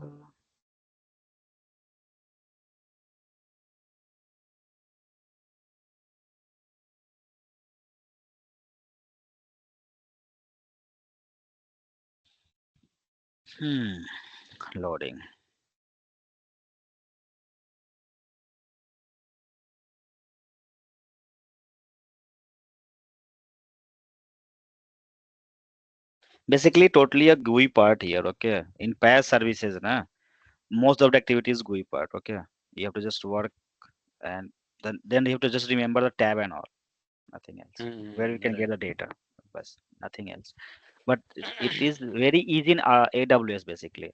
Hmm, loading. Basically, totally a GUI part here. Okay, in past services, na most of the activity is GUI part. Okay, you have to just work, and then you have to just remember the tab and all. Nothing else. Where you can Right. get the data, but nothing else. But it is very easy in AWS basically.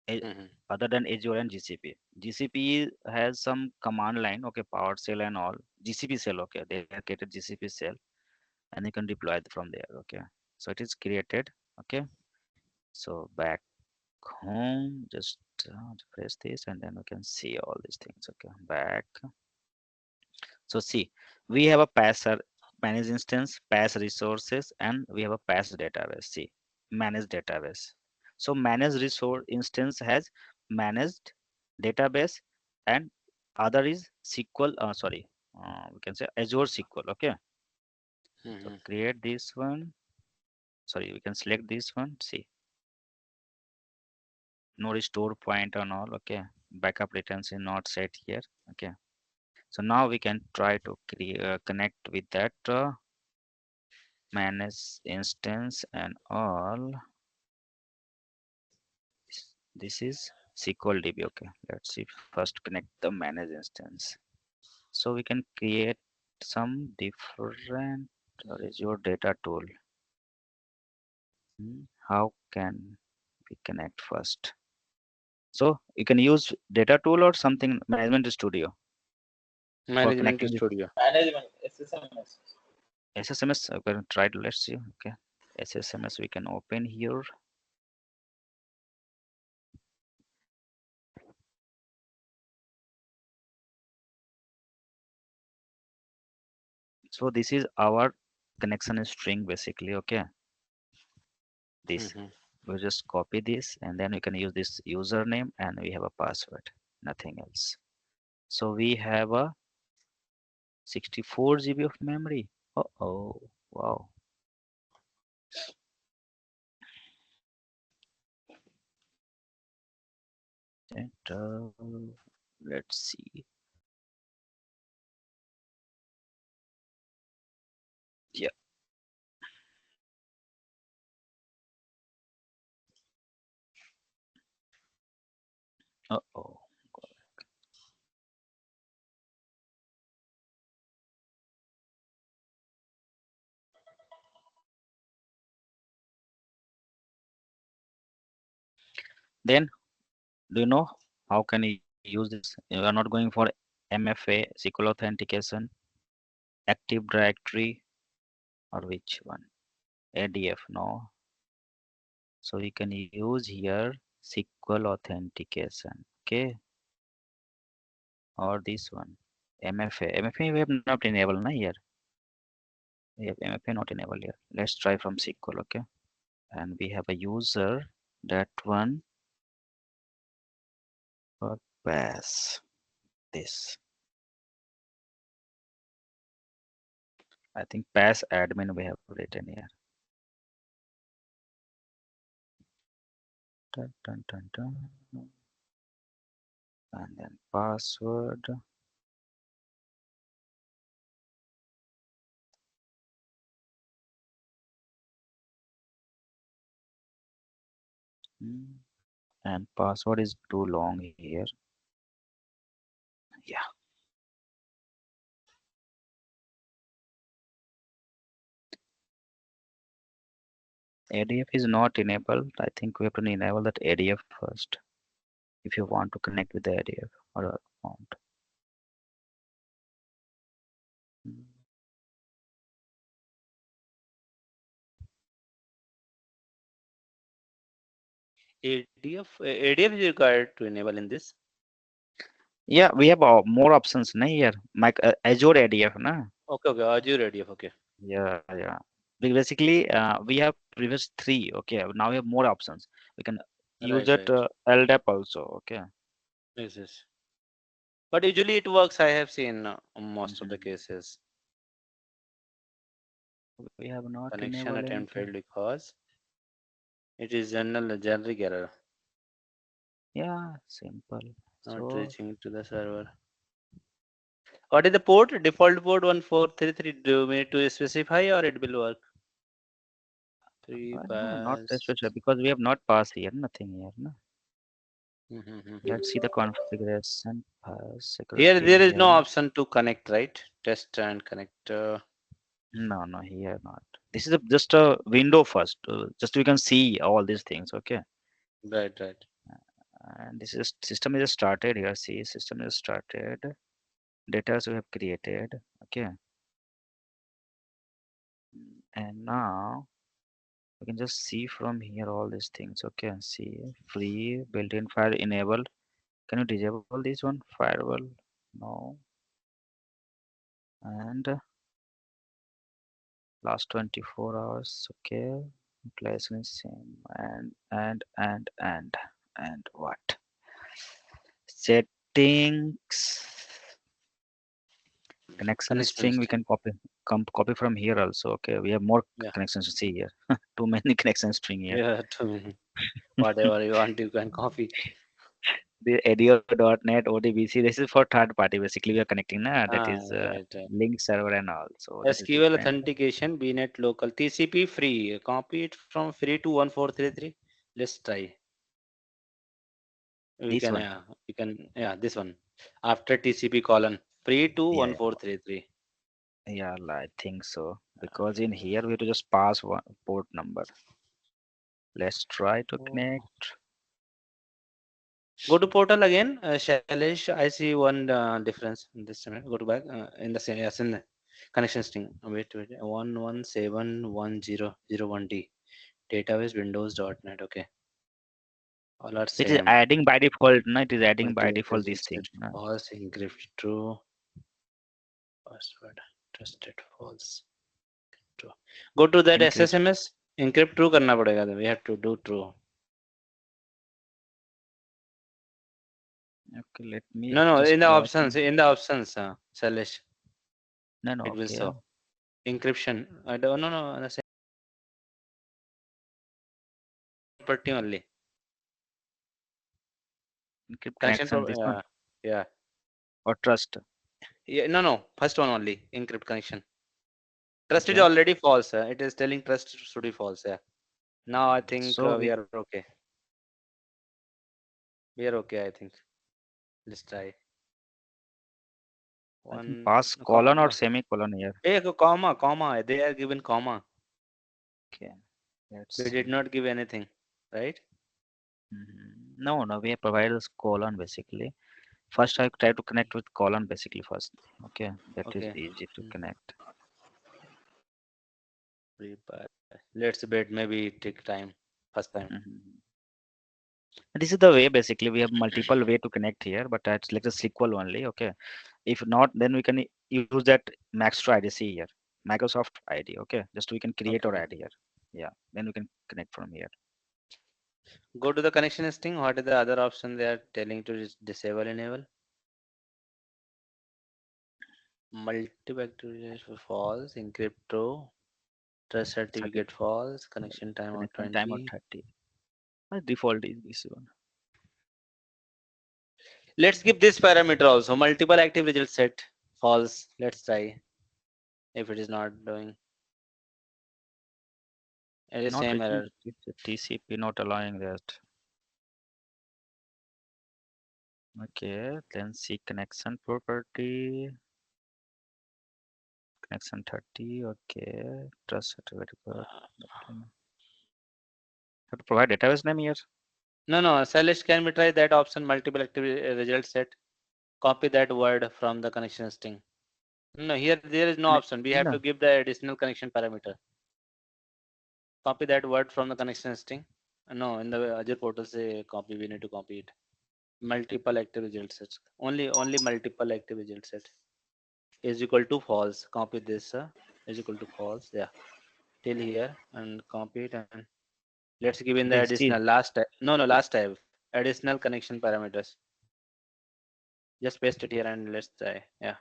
A- Mhm. Other than Azure and GCP. GCP has some command line, okay, PowerShell and all. GCP shell, okay, they have created GCP shell, and you can deploy it from there, okay. So it is created, okay. So back home, just press this, and then we can see all these things, okay. Back. So see, we have a manage instance, pass resources, and we have a pass database. See, manage database. So manage resource instance has managed database, and other is SQL. Sorry, we can say Azure SQL. Okay. So Mhm. create this one. Sorry, we can select this one. See, no restore point and all. Okay. Backup retention not set here. Okay. So now we can try to create connect with that. Manage instance and all. This is SQL DB. Okay, let's see. First connect the manage instance. So we can create some different Azure data tool. How can we connect first? So you can use data tool or something management studio for Management connecting with Studio. Management, SSMS. SSMS. Okay, try to let's see. Okay, SSMS we can open here. So this is our connection string basically. Okay, this Mhm. we just copy this, and then we can use this username, and we have a password, nothing else. So we have a 64 GB of memory. Oh, wow. And, let's see. Yeah. Oh, then do you know how can you use this? You are not going for MFA SQL authentication, Active Directory, or which one? ADF, no. So we can use here SQL authentication. Okay, or this one. MFA. MFA we have not enabled na here. We have MFA not enabled here. Let's try from SQL, okay? And we have a user, that one for pass this. I think pass admin we have written here. Dun, dun, dun, dun. And then password. Hmm, and password is too long here. Yeah, ADF is not enabled. I think we have to enable that ADF first if you want to connect with the ADF or account. Hmm. ADF is required to enable in this. Yeah, we have more options na here. Azure ADF na. Okay, okay. Azure ADF. Okay. Yeah, yeah. Basically, we have previous three. Okay, now we have more options. We can use Right, that right. LDAP also. Okay. Yes, yes. But usually it works. I have seen most of the Mhm. cases. We have not Connection enabled attempt anything. failed because it is generic error, Yeah, simple. not So reaching to the server. What is the port? Default port 1433. Do we need to specify or it will work? Three no, not pass. especially because we have not passed here. Nothing here. No. Mm-hmm. Let's see the configuration Here security there is no here. option to connect, right? Test and connect. No, no, here not. This is just a window first. Just we can see all these things. Okay. Right, right. And this is system is started here. See, system is started. Data we have created. Okay. And now we can just see from here all these things. Okay. See, free built-in file enabled. Can you disable this one? Firewall. No. And last 24 hours. Okay. Placement same. And what? Settings. Connection Connection string we string. can copy from here also. Okay, we have more Yeah. connections to see here. Too many connection string here. Yeah. Whatever you want, you can copy. The audio.net ODBC. This is for third party. Basically, we are connecting. That Ah, is right, right. link server and all. So that is SQL different. authentication, BNet local, TCP free. Copy it from free to 1433. Let's try. We This can, one. yeah, we can, yeah, this one. After TCP colon, free to Yeah, 1433. yeah, I think so. Because in here we have to just pass one port number. Let's try to Oh. connect. Go to portal again, Shailesh. I see one difference in this time. Go to back in the same, yes, in the connection string. Wait, wait. 11710001D. Database Windows.net. Okay, all are It is same. adding by default. No, it is adding by default this Multi-registered thing. No? false, encrypt true, password trusted false. True. Go to that Encrypt. SSMS. Encrypt true करना पड़ेगा. We have to do true. Okay, let me No, no. just In the try. options, Shailesh, No, no, it will okay. show encryption. I don't know. No, the same property only. Encrypt Connection. connection. This one Yeah. or trust. Yeah. No, no. First one only. Encrypt connection. Trust is Okay. already false. It is telling trust should be false. Yeah. Now I think So we we, are okay. We are okay. I think. Let's try. I think One pass colon or semicolon here. comma. They are given comma. Okay. We Let's did see. not give anything, right? No, no, we have provided this colon basically. First, I try to connect with colon basically first. Okay, that is Okay. easy to connect. Let's bet maybe it take time. First time. Mhm. This is the way basically we have multiple way to connect here, but that's like a SQL only. Okay. If not, then we can use that Maxtra IDC here, Microsoft ID. Okay. Just we can create our Okay. ID here. Yeah. Then we can connect from here. Go to the connection string. What is the other option they are telling to disable enable? Multi-factor for false, encrypt true, trust Certi- certificate false, connection timeout Connection time of 20. 30. My default is this one. Let's give this parameter also. Multiple active result set false. Let's try if it is not doing. It is Not same reaching error. the TCP, not allowing that. Okay, then see connection property, connection 30. Okay, trust certificate. Have to provide database name here. No, no. Salish, can we try that option? Multiple active result set. Copy that word from the connection string. No, here there is no option. We have Yeah, to give the additional connection parameter. Copy that word from the connection string. No, in the Azure portal say copy. We need to copy it. Multiple active result sets. Only multiple active result set is equal to false. Copy this is equal to false. Yeah, till here and copy it and let's give in the okay, see, additional last tab. No, no, last tab. Additional connection parameters. Just paste it here and let's try. Yeah,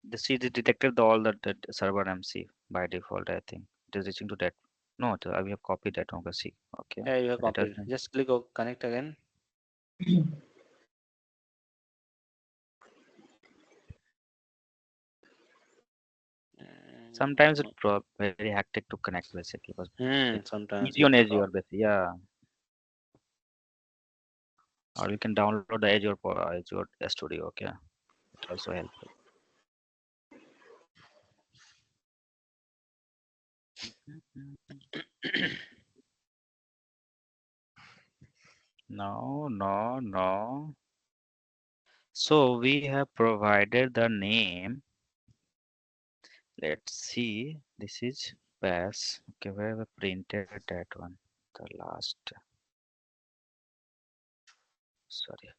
the see it detected the server MC by default. I think it is reaching to that. No, we have copied that. Okay, see, okay, yeah, you have the database copied. name. Just click connect again. Sometimes Mm, it's very hectic to connect basically, because it's sometimes easy on it's a Azure problem. basically. Yeah, or you can download the Azure Studio. Okay, it also helpful. No, no, no. So we have provided the name. Let's see. This is pass. Okay, where we printed that one? The last. Sorry.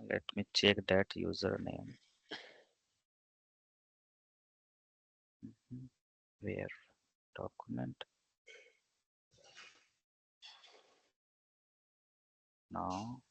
Let me check that username. Mhm. Where document? No.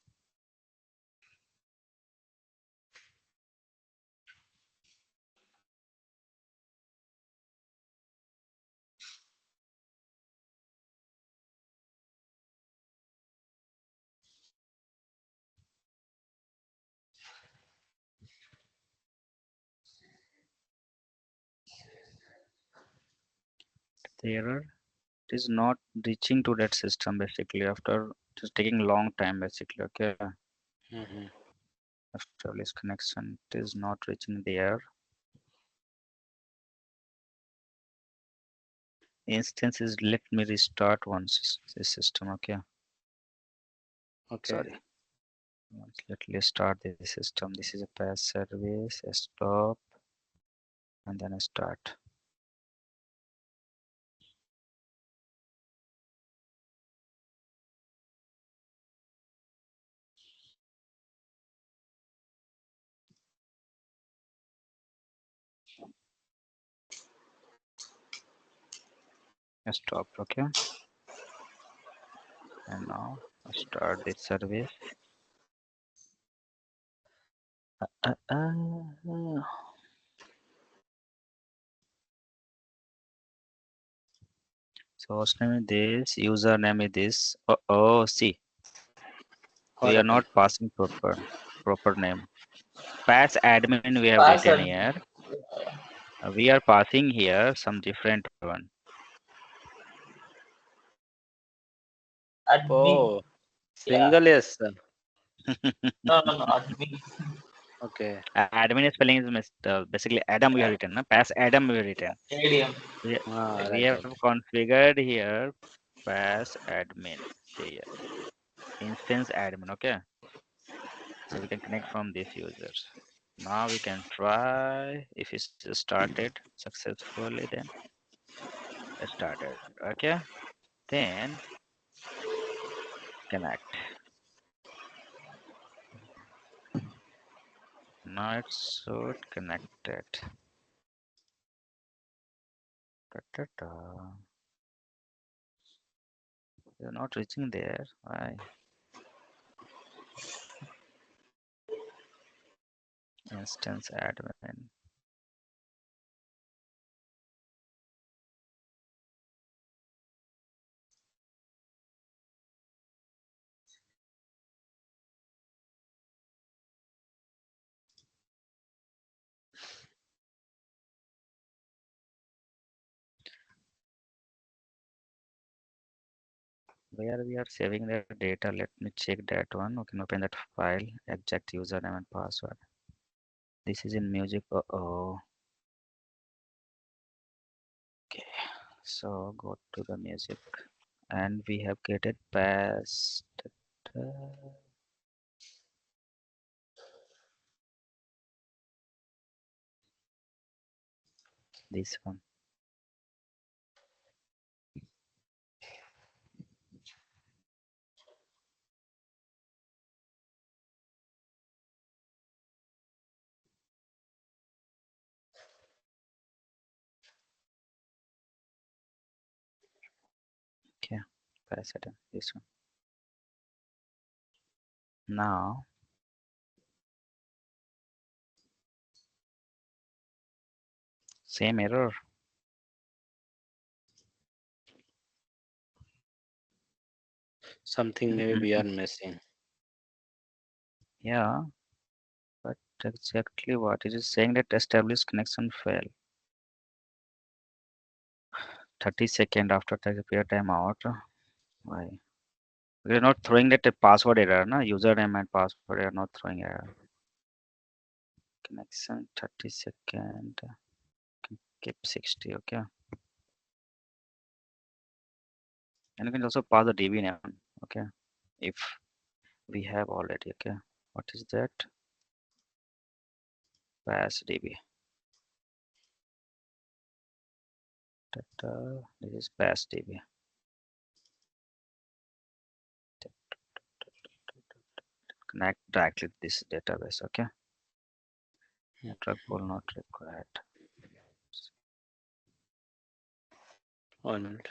The error is not reaching to that system basically after just taking long time basically. Okay. Mhm. After this connection, it is not reaching there. Instance is let me restart once this system. Okay. Okay. Sorry. Once let's start the system. This is a pass service, a stop, and then a start. A stop. Okay. And now start the service. Uh, so host name is this, username is this. Oh, see, What we are happened? not passing proper name. Pass admin we have Pass written and here. We are passing here some different one. admin. Oh, Yeah. single yes. No, no, no, admin. Okay. Admin spelling is basically Adam we have written. No? Pass Adam we have written. ADM. We, we Right, have right. configured here pass admin. See here. Instance admin. Okay. So we can connect from these users. Now we can try if it's started successfully, then it started. Okay. Then Connect. Now it should connected. Ta-ta-ta. You're not reaching there. Why? Instance admin. Where we are saving the data, let me check that one. We can open that file, exact username and password. This is in music. Oh, okay. So go to the music, and we have created past. This one. Okay, pass it in. This one. Now same error. Something maybe we are missing. Yeah, but exactly what it is saying that established connection fail. 30 seconds after the period timeout. Why? We're not throwing that a password error, na? Username and password are not throwing error. Connection 30 seconds. Keep 60. Okay. And you can also pass the DB name. Okay. If we have already. Okay. What is that? Pass DB. This is pass DB. Connect directly to this database. Okay. Network will not required. 1 minute.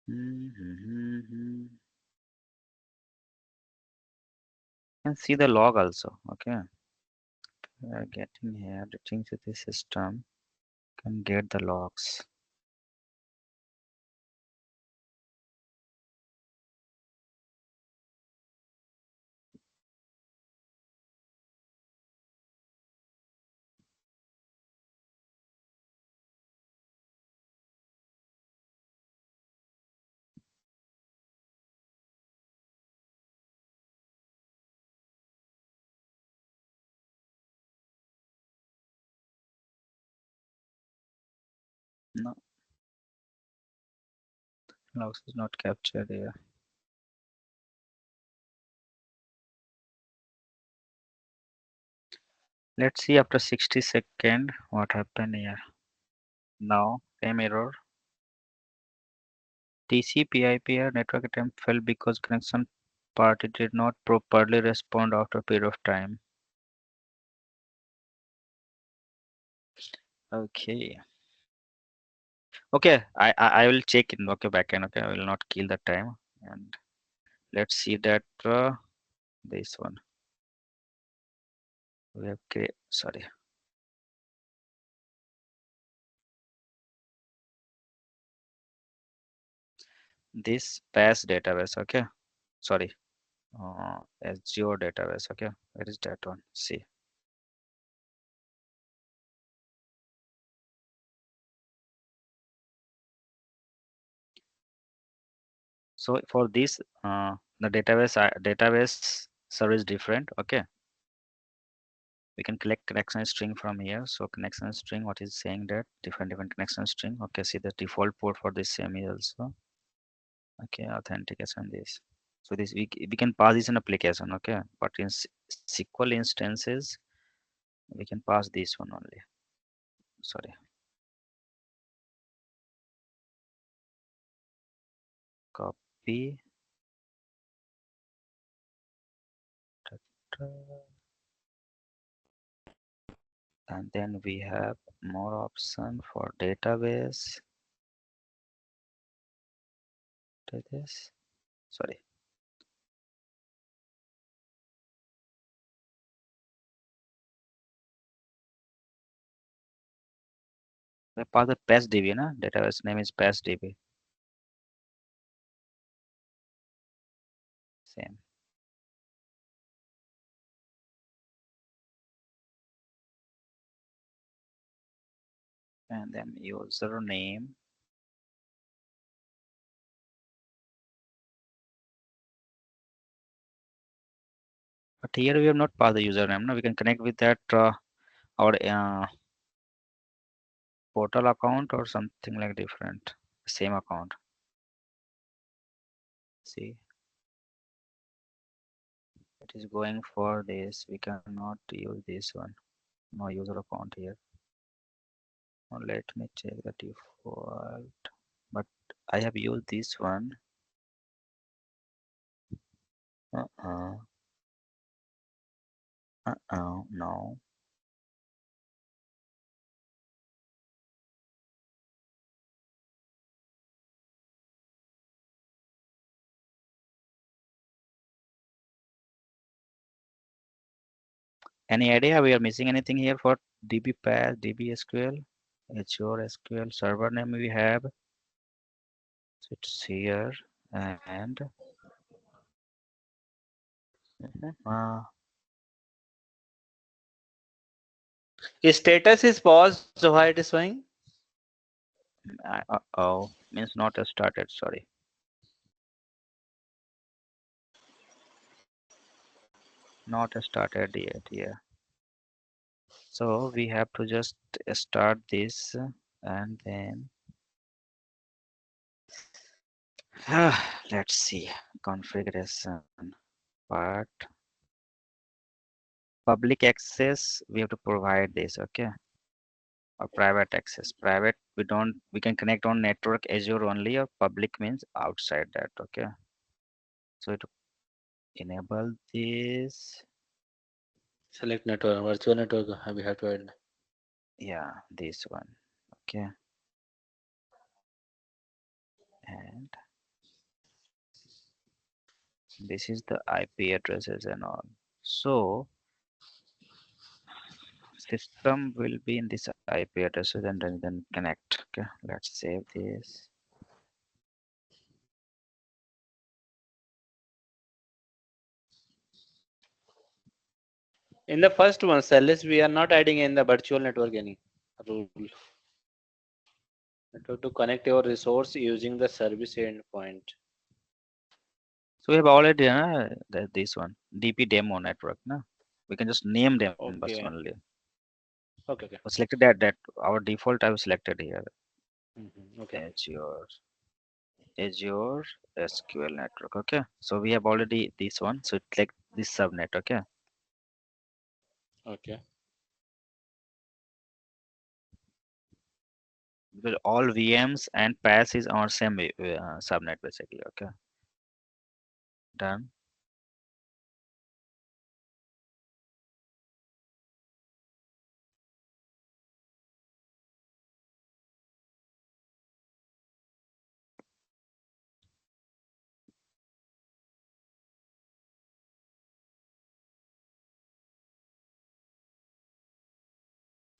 You can see the log also. Okay. We are getting here. The things with the system can get the logs. No, logs is not captured here. Let's see after 60 seconds what happened here. Now, same error. TCP/IP network attempt failed because connection party did not properly respond after a period of time. Okay. Okay, I will check in. Okay, backend. Okay, I will not kill the time. And let's see that this one we have sorry. This pass database. Okay, sorry. Azure database. Okay, where is that one? See. So for this, the database service different. Okay, we can collect connection string from here. So connection string, what is saying that different connection string. Okay, see the default port for this same is also. Okay, authentication this. So this we can pass this in application. Okay, but in SQL instances, we can pass this one only. Sorry. DP. And then we have more option for database. To this, sorry. The path the PES DB, na? Database name is PES DB. Same. And then username. But here we have not passed the username. No, we can connect with that our portal account or something like different. Same account. See, it is going for this. We cannot use this one. No user account here. Now let me check the default. But I have used this one. Uh-uh. No. Any idea we are missing anything here for DB path, DB SQL, Azure SQL server name we have. So it's here and uh, His status is paused. So why it is showing? oh means not started. Sorry, not started yet. Yeah. So we have to just start this and then let's see configuration part. Public access we have to provide this, okay, or private access. Private we can connect on network Azure only, or public means outside that, okay. So to enable this, Select network, virtual network. We have to add. yeah, this one, okay. And this is the IP addresses and all. So system will be in this IP addresses and then connect. Okay, let's save this. In the first one, Celis, we are not adding in the virtual network any rule. Network to connect your resource using the service endpoint. So we have already this one DP demo network. No, we can just name them but Okay. only. Okay. I selected that our default I've selected here. Okay. Azure SQL network. Okay, so we have already this one. So it's like this subnet. Okay. Okay. Because all VMs and PaaS is on same subnet basically. Okay, done.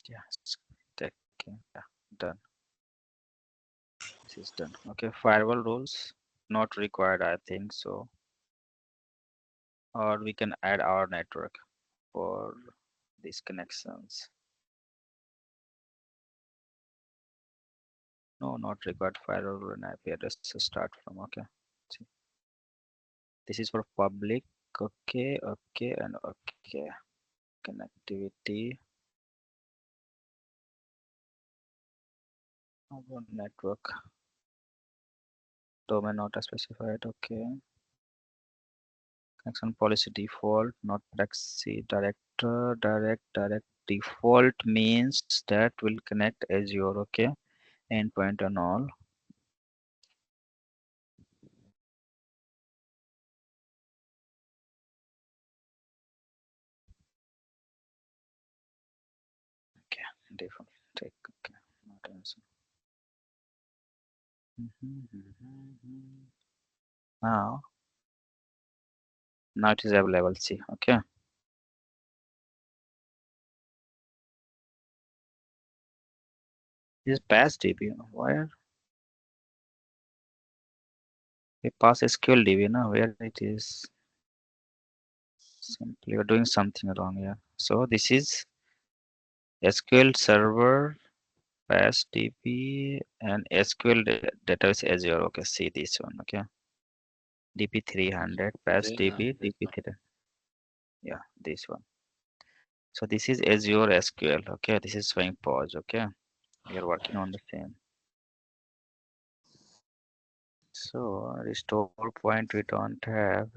Yes, taking, yeah, done. This is done. Okay, firewall rules not required, I think so. Or we can add our network for these connections. No, not required firewall rule and IP address to start from. Okay. See. This is for public. Okay, okay, and okay. Connectivity. Our network. Domain not specified. Okay. Connection policy default, not proxy director, direct. Default means that will connect Azure, okay, endpoint and all. Default take. Okay. Not answer. Now, now it is available. See. Okay. This is past DB. Where we pass SQL DB now? Where it is? Simply we're doing something wrong here. So this is SQL Server, past DB, and SQL database Azure. Okay, see this one. Okay, DP 300, past DB, This DP one. 3. Yeah, this one. So this is Azure SQL. Okay, this is showing pause. Okay, we are working on the same. So restore point we don't have.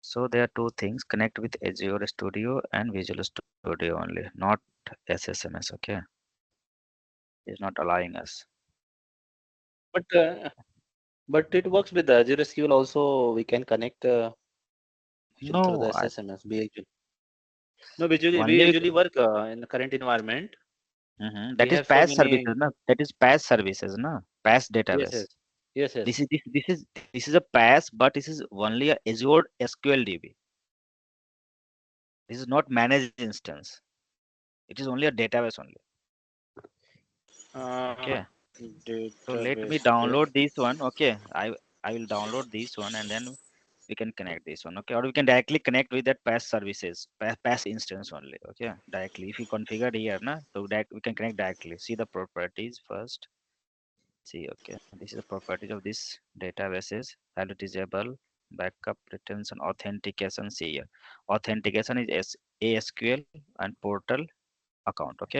So there are two things: connect with Azure Studio and Visual Studio only, not SSMS. Okay, it's not allowing us. But but it works with the Azure SQL also. We can connect usually through the No, I SSMS. We usually no, we only usually work in the current environment. We that is have so PaaS services, many. na? That is PaaS services, na? PaaS Yes, database. yes, yes, This yes. is this is a PaaS, but this is only a Azure SQL DB. This is not managed instance. It is only a database only. Uh, Okay. So let me database. Okay. download this one. Okay. I will download this one and then we can connect this one. Okay. Or we can directly connect with that PaaS services, PaaS instance only. Okay. Directly. If you configure here, na, so that we can connect directly. See the properties first. See, okay, this is the properties of this databases. Hello disable backup retention authentication. See here, authentication is ASQL and portal account. Okay,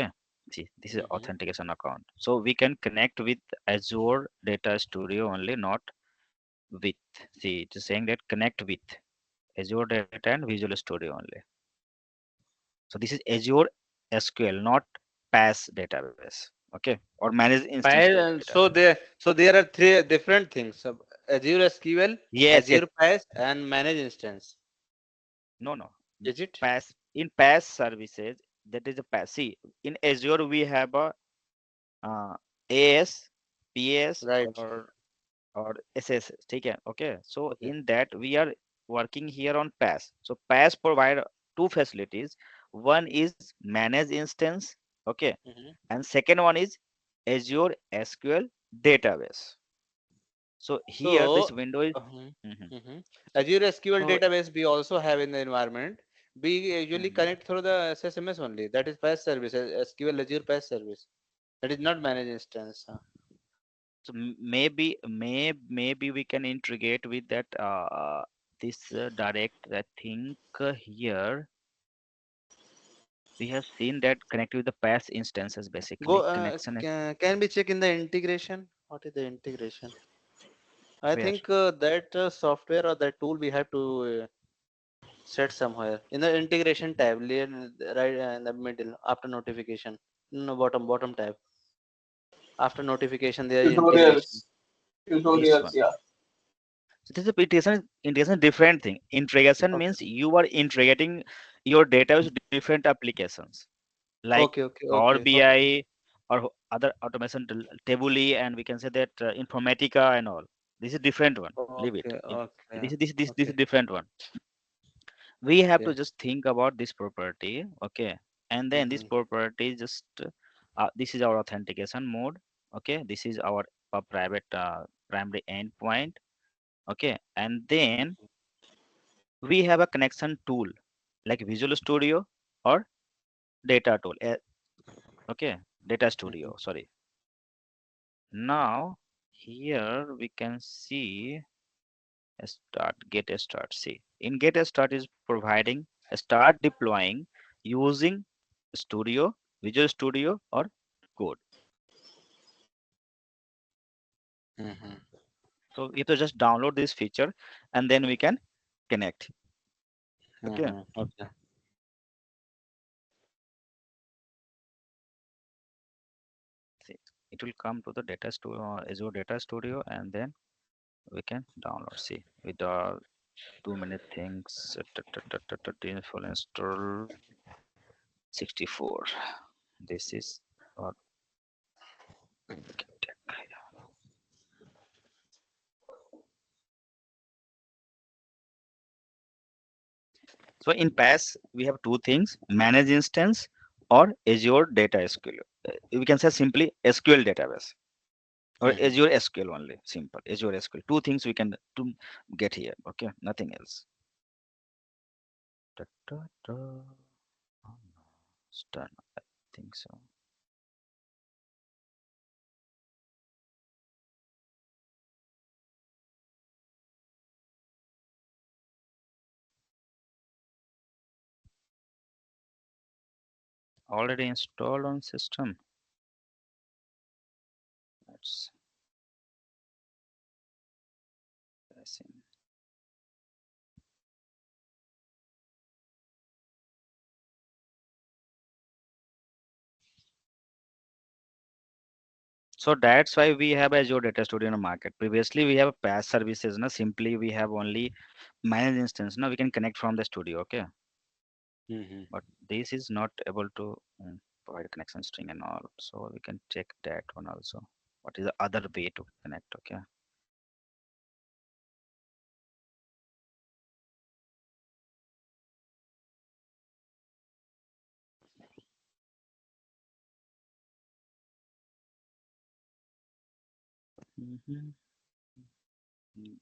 see, this is Mm-hmm. authentication account. So we can connect with Azure Data Studio only, not with. See, it is saying that connect with Azure Data and Visual Studio only. So this is Azure SQL, not PaaS database. Okay, or managed instance database. So there are three different things: Azure SQL, Yes, yes. Azure PaaS, and managed instance. No, no. Is it PaaS in PaaS services, that is a PaaS. See, in Azure we have a uh, AS, PS, right? or SS. Take care. Okay. So Okay. in that we are working here on PaaS. So PaaS provide two facilities. One is manage instance. Okay, Mm-hmm. and second one is Azure SQL database. So here this So, window is. mhm, Mhm. mhm. Azure SQL So database we also have in the environment. We usually mhm. connect through the SSMS only. That is PaaS service, SQL Azure PaaS service. That is not managed instance. So maybe we can integrate with that this direct. I think here we have seen that connect with the past instances Go. basically connection is Can we check in the integration? What is the integration? I where. think that software or that tool we have to set somewhere in the integration tab, right in the middle after notification. No, bottom tab. After notification, there is integration. Tutorials. This Tutorials, one. yeah. So this is integration is different thing. Integration Okay. means you are integrating your data with different applications like Okay. Okay. Power Okay. Okay. BI or other automation Tabuli, and we can say that Informatica and all. This is different one. Leave it. Okay. Okay. This is Okay. different one. We have to Okay. just think about this property, okay, and then this Mm-hmm. property just this is our authentication mode, okay. This is our private primary endpoint, okay, and then we have a connection tool like Visual Studio or Data tool, okay, Data Mm-hmm. Studio. Sorry. Now here we can see a start get a start. See, in get a start is providing a start deploying using Studio, Visual Studio or code. Mm-hmm. So you have to just download this feature and then we can connect. Okay. Mm-hmm. Okay. See, it will come to the data studio, Azure Data Studio, and then we can download. See, with our too many things. Full install 64. This is what. So in PaaS, we have two things: manage instance or Azure Data SQL. We can say simply SQL database or Hmm. Azure SQL only. Simple Azure SQL. Two things we can to get here. Okay, nothing else. Da, da, da. Oh, no. It's done. I think so. Already installed on system. Let's see. So that's why we have Azure Data Studio in the market. Previously, we have a PaaS services. No, simply we have only managed instance. Now we can connect from the studio. Okay, Hmm. but this is not able to provide connection string and all. So we can check that one also. What is the other way to connect? Okay. Mhm.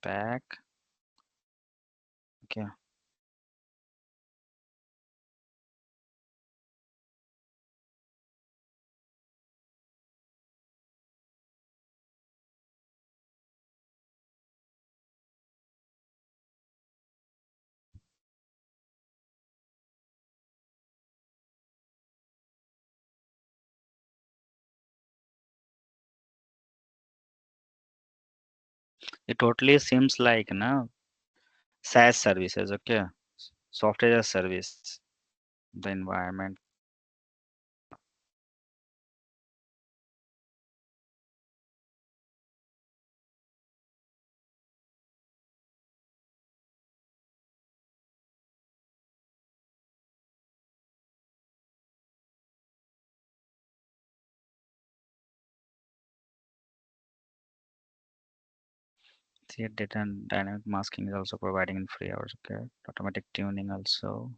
Back. Okay. It totally seems like no SaaS services. Okay. Software as a service. The environment. See, data and dynamic masking is also providing in free hours. Okay. Automatic tuning also.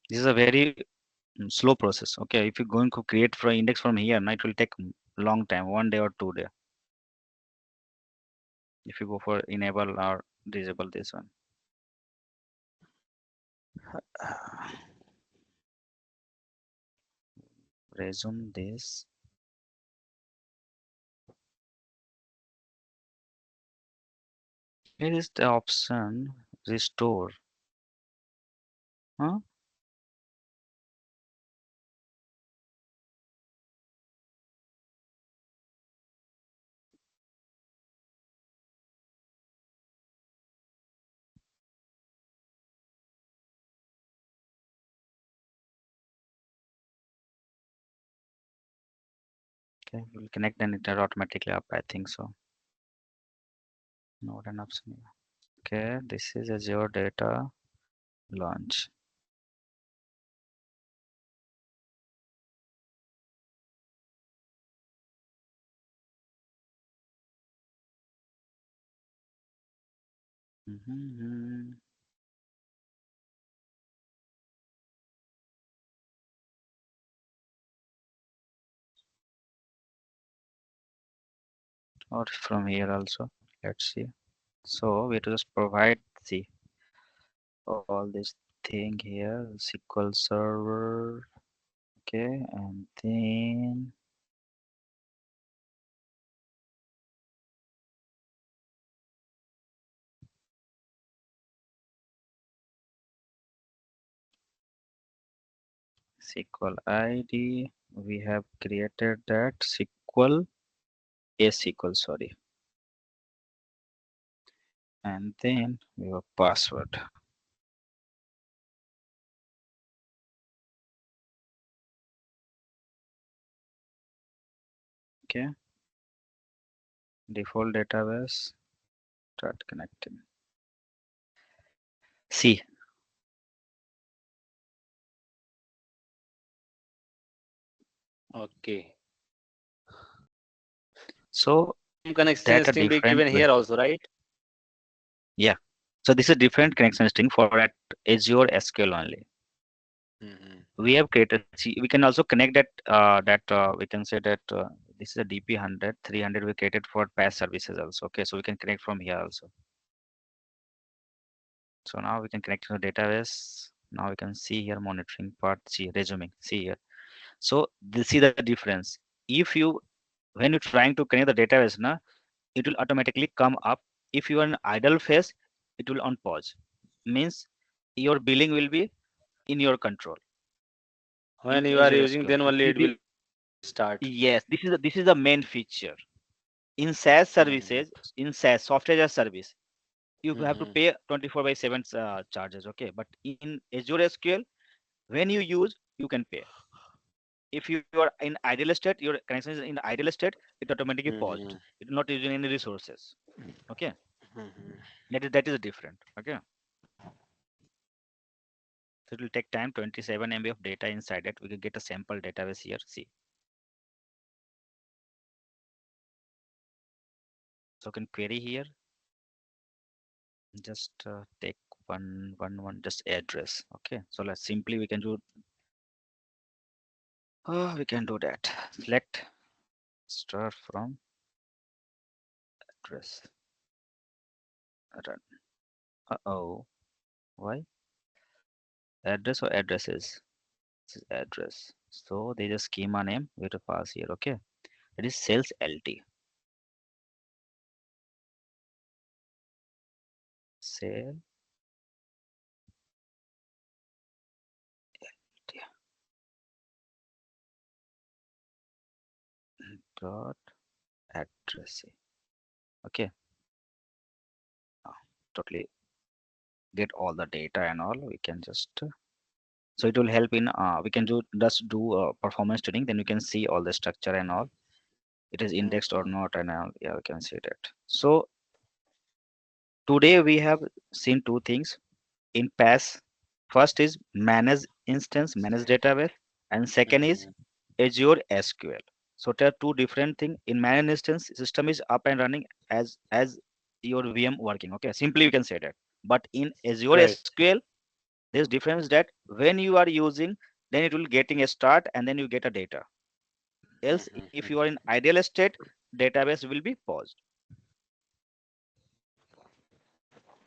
This is a very slow process. Okay, if you're going to create for index from here, now it will take long time, 1 day or 2 day. If you go for enable or disable this one. Resume this. Here is the option restore. Huh? Okay, we'll connect and it will automatically up. I think so. Not an option here. Okay, this is Azure data launch. Mhm. Or from here also. Let's see. So we have to just provide see all this thing here, SQL Server. Okay, and then SQL ID. We have created that SQL, a SQL, sorry. and then your password. Okay, default database, start connecting. See, Okay. so Same connection that a string be different given way. here also, right? Yeah. So this is a different connection string for at Azure SQL only. Mm-hmm. We have created. See, we can also connect that we can say that this is a DP 100, 300 we created for PaaS services also. Okay, so we can connect from here also. So now we can connect to the database. Now we can see here monitoring part. See resuming. See here. So this see the difference. If you when you're trying to connect the database, na, it will automatically come up. If you are in idle phase, it will on pause. Means your billing will be in your control in When you are Azure using, SQL. then only it will start. Yes, this is the main feature. In SaaS Mm-hmm. services, in SaaS software as a service, you have to Mm-hmm. pay 24/7 charges. Okay, but in Azure SQL, when you use, you can pay. If you are in idle state, your connection is in idle state, it automatically paused. Mm-hmm. It will not using any resources. Okay, Mm-hmm. that is different. Okay, so it will take time. 27 MB of data inside it. We can get a sample database here. See, so can query here. Just take one just address. Okay, so let's simply we can do that. Select start from address. Run. Uh-oh. Why? Address or addresses? This is address. So there's a schema name we have to pass here. Okay. It is sales LT. Sale dot address. Okay. Now, totally get all the data and all. We can just so it will help in we can do performance tuning. Then we can see all the structure and all. It is indexed or Mm-hmm. not, and all. Yeah, we can see that. So today we have seen two things in PaaS. First is manage instance, manage database, and second is Mm-hmm. Azure SQL. So there are two different things. In managed instance, system is up and running as your VM working. Okay, simply you can say that. But in Azure Right. SQL, there's difference that when you are using, then it will getting a start and then you get a data. Else, if Mm-hmm. you are in ideal state, database will be paused.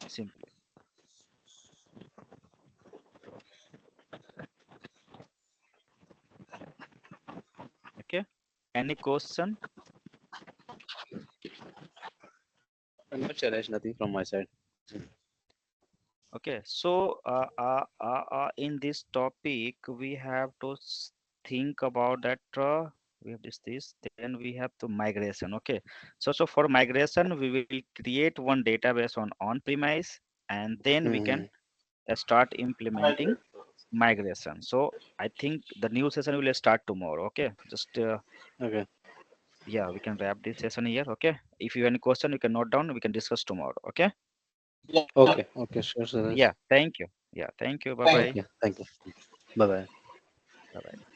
Simply. Okay. Any question? No challenge, nothing from my side. Okay, so in this topic, we have to think about that. We have this, then we have to migration. Okay, so for migration, we will create one database on premise, and then we can Mm-hmm. start implementing migration. So I think the new session will start tomorrow. Okay, just Okay. yeah, we can wrap this session here. Okay, if you have any question, you can note down. We can discuss tomorrow. Okay, Yeah. Okay. Okay. Sure, sir. yeah, thank you. Yeah, thank you. Bye Thank bye. Okay. Thank you. Bye bye. Bye bye.